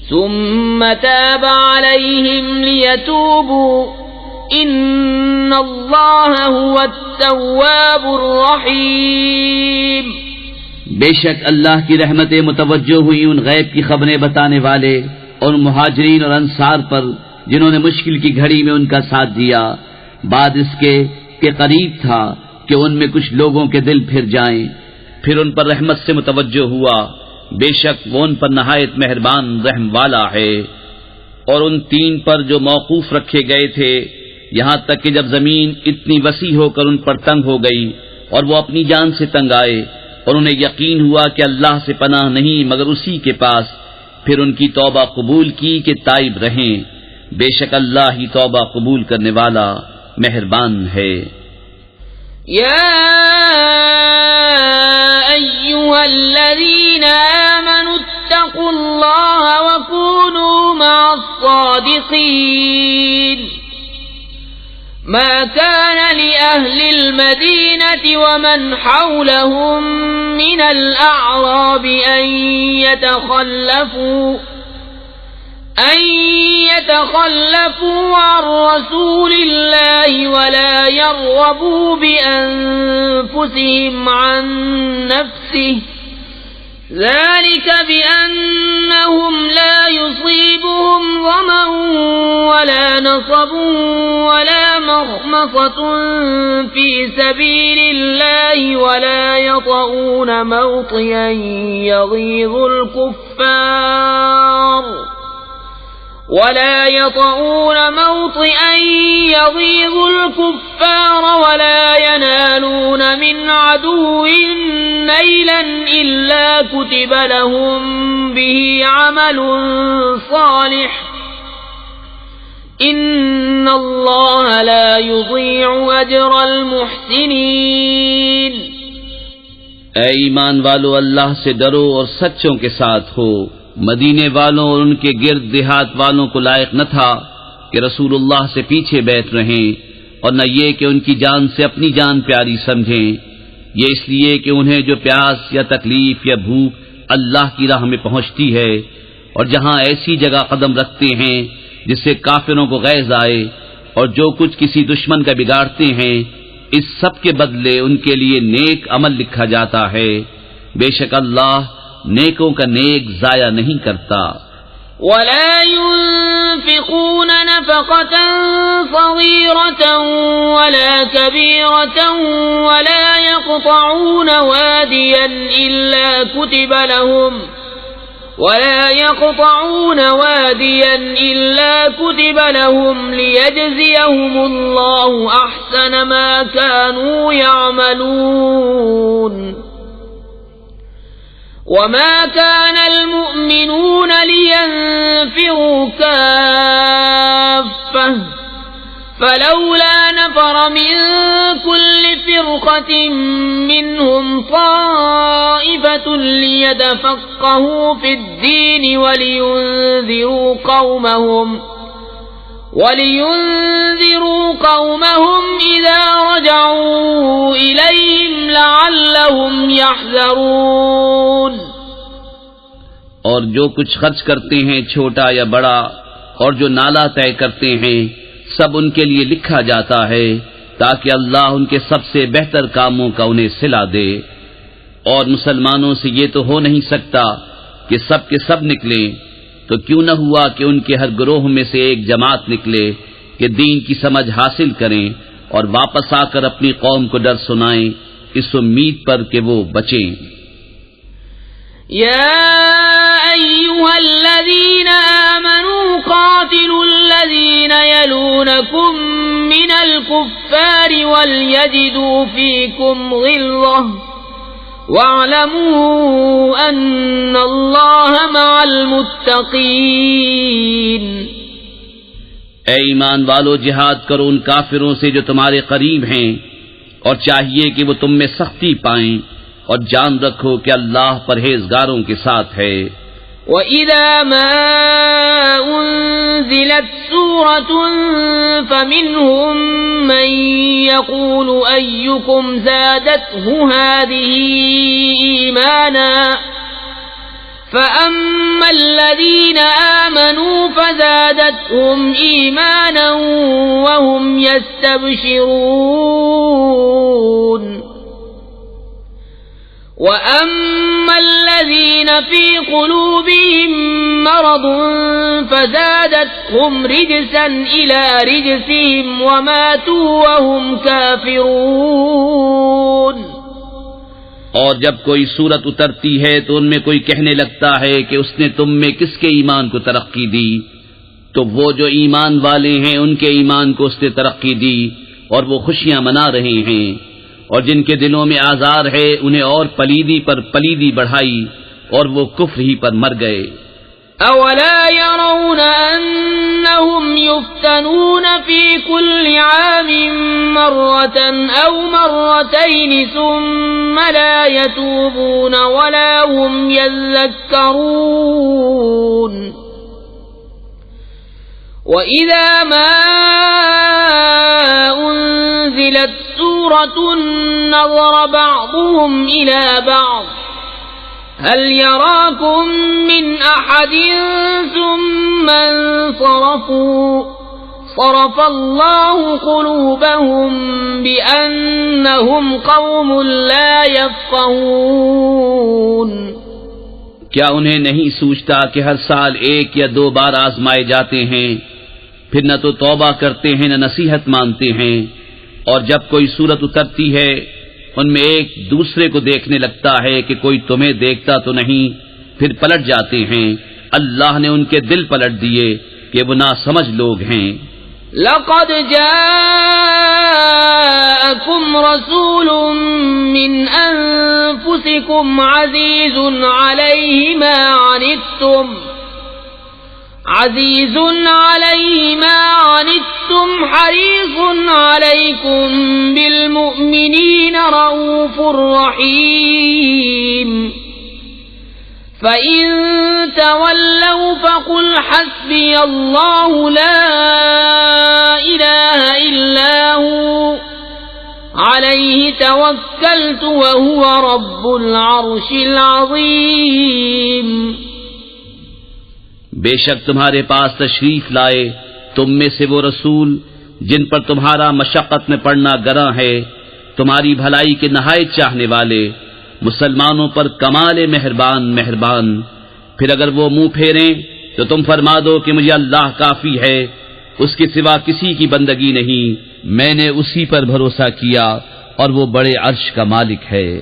ثم تاب عليهم ليتوبوا إن الله هو التواب الرحيم. بے شک اللہ کی رحمتیں متوجہ ہوئی ان غیب کی خبریں بتانے والے اور مہاجرین اور انصار پر جنہوں نے مشکل کی گھڑی میں ان کا ساتھ دیا، بعد اس کے کہ قریب تھا کہ ان میں کچھ لوگوں کے دل پھر جائیں. پھر ان پر رحمت سے متوجہ ہوا، بے شک وہ ان پر نہایت مہربان رحم والا ہے. اور ان تین پر جو موقوف رکھے گئے تھے، یہاں تک کہ جب زمین اتنی وسیع ہو کر ان پر تنگ ہو گئی اور وہ اپنی جان سے تنگ آئے اور انہیں یقین ہوا کہ اللہ سے پناہ نہیں مگر اسی کے پاس، پھر ان کی توبہ قبول کی کہ تائب رہیں. بے شک اللہ ہی توبہ قبول کرنے والا مہربان ہے. یا ایھا الذین آمنوا اتقوا اللہ وکونوا مع الصادقین. ما كان لأهل المدينة ومن حولهم من الأعراب أن يتخلفوا عن رسول الله ولا يرغبوا بأنفسهم عن نفسه ذلك بأنهم لا يصيبهم ظمأ ولا نصب ولا مخمصة في سبيل الله ولا يطؤون موطئا يغيظ الكفار ولا ينالون من عدو نيلا إلا كتب لهم به عمل صالح إن الله لا يضيع أجر المحسنين. اے ایمان والو، اللہ سے ڈرو اور سچوں کے ساتھ ہو. مدینے والوں اور ان کے گرد دیہات والوں کو لائق نہ تھا کہ رسول اللہ سے پیچھے بیٹھ رہیں، اور نہ یہ کہ ان کی جان سے اپنی جان پیاری سمجھیں، یہ اس لیے کہ انہیں جو پیاس یا تکلیف یا بھوک اللہ کی راہ میں پہنچتی ہے، اور جہاں ایسی جگہ قدم رکھتے ہیں جس سے کافروں کو غیظ آئے، اور جو کچھ کسی دشمن کا بگاڑتے ہیں، اس سب کے بدلے ان کے لیے نیک عمل لکھا جاتا ہے۔ بے شک اللہ نیکوں کا نیک ضائع نہیں کرتا۔ ولا ينفقون نفقة صغيرة ولا كبيرة ولا يقطعون واديا إلا كتب لهم ليجزيهم الله أحسن ما كانوا يعملون وما كان المؤمنون لينفروا كافة فلولا نفر من كل فرقة منهم طائفة ليتفقهوا في الدين ولينذروا قومهم إذا رجعوا إليهم لعلهم يحذرون۔ اور جو کچھ خرچ کرتے ہیں چھوٹا یا بڑا، اور جو نالا طے کرتے ہیں، سب ان کے لیے لکھا جاتا ہے تاکہ اللہ ان کے سب سے بہتر کاموں کا انہیں صلہ دے۔ اور مسلمانوں سے یہ تو ہو نہیں سکتا کہ سب کے سب نکلیں، تو کیوں نہ ہوا کہ ان کے ہر گروہ میں سے ایک جماعت نکلے کہ دین کی سمجھ حاصل کریں اور واپس آ کر اپنی قوم کو ڈر سنائیں، اس امید پر کہ وہ بچیں۔ يا أيها الذين آمنوا قاتلوا الذين يلونكم من الكفار وليجدوا فيكم غلظة واعلموا أن الله مع المتقين۔ اے ایمان والو، جہاد کرو ان کافروں سے جو تمہارے قریب ہیں، اور چاہیے کہ وہ تم میں سختی پائیں، اور جان رکھو کہ اللہ پرہیزگاروں کے ساتھ ہے۔ وَإِذَا مَا أُنزِلَتْ سُورَةٌ فَمِنْهُمْ مَنْ يَقُولُ أَيُّكُمْ زَادَتْهُ هَذِهِ إِيمَانًا فَأَمَّا الَّذِينَ آمَنُوا فَزَادَتْهُمْ إِيمَانًا وَهُمْ يَسْتَبْشِرُونَ وَأَمَّا الَّذِينَ فِي قُلُوبِهِم مَّرَضٌ فَزَادَتْهُمْ رِجْسًا إِلَى رِجْسِهِمْ وَمَاتُوا وَهُمْ كَافِرُونَ۔ اور جب کوئی صورت اترتی ہے تو ان میں کوئی کہنے لگتا ہے کہ اس نے تم میں کس کے ایمان کو ترقی دی، تو وہ جو ایمان والے ہیں ان کے ایمان کو اس نے ترقی دی اور وہ خوشیاں منا رہے ہیں، اور جن کے دلوں میں آزار ہے انہیں اور پلیدی پر پلیدی بڑھائی اور وہ کفر ہی پر مر گئے۔ اولا يرون انهم يفتنون في كل عام مرة او مرتين ثم لا يتوبون ولا هم يذكرون وَإِذَا مَا أُنزِلَتْ سُورَةٌ نَظَرَ بَعْضُهُمْ إِلَى بَعْضٍ هَلْ يَرَاكُمْ مِنْ أَحَدٍ ثُمَّ انصَرَفُوا صَرَفَ اللَّهُ قُلُوبَهُمْ بِأَنَّهُمْ قَوْمٌ لَا يَفْقَهُونَ۔ کیا انہیں نہیں سوچتا کہ ہر سال ایک یا دو بار آزمائے جاتے ہیں، پھر نہ تو توبہ کرتے ہیں نہ نصیحت مانتے ہیں، اور جب کوئی صورت اترتی ہے ان میں ایک دوسرے کو دیکھنے لگتا ہے کہ کوئی تمہیں دیکھتا تو نہیں، پھر پلٹ جاتے ہیں۔ اللہ نے ان کے دل پلٹ دیے کہ وہ ناسمجھ لوگ ہیں۔ لقد جاءكم رسول من أنفسكم عزيز عليه ما عنتم حريص عليكم بالمؤمنين رؤوف رحيم فَإِن تَوَلَّوْا فَقُلْ حَسْبِيَ اللَّهُ لَا إِلَٰهَ إِلَّا هُوَ عَلَيْهِ تَوَكَّلْتُ وَهُوَ رَبُّ الْعَرْشِ الْعَظِيمِ۔ بے شک تمہارے پاس تشریف لائے تم میں سے وہ رسول جن پر تمہارا مشقت میں پڑنا گراں ہے، تمہاری بھلائی کے نہایت چاہنے والے، مسلمانوں پر کمال مہربان۔ پھر اگر وہ منہ پھیریں تو تم فرما دو کہ مجھے اللہ کافی ہے، اس کے سوا کسی کی بندگی نہیں، میں نے اسی پر بھروسہ کیا اور وہ بڑے عرش کا مالک ہے۔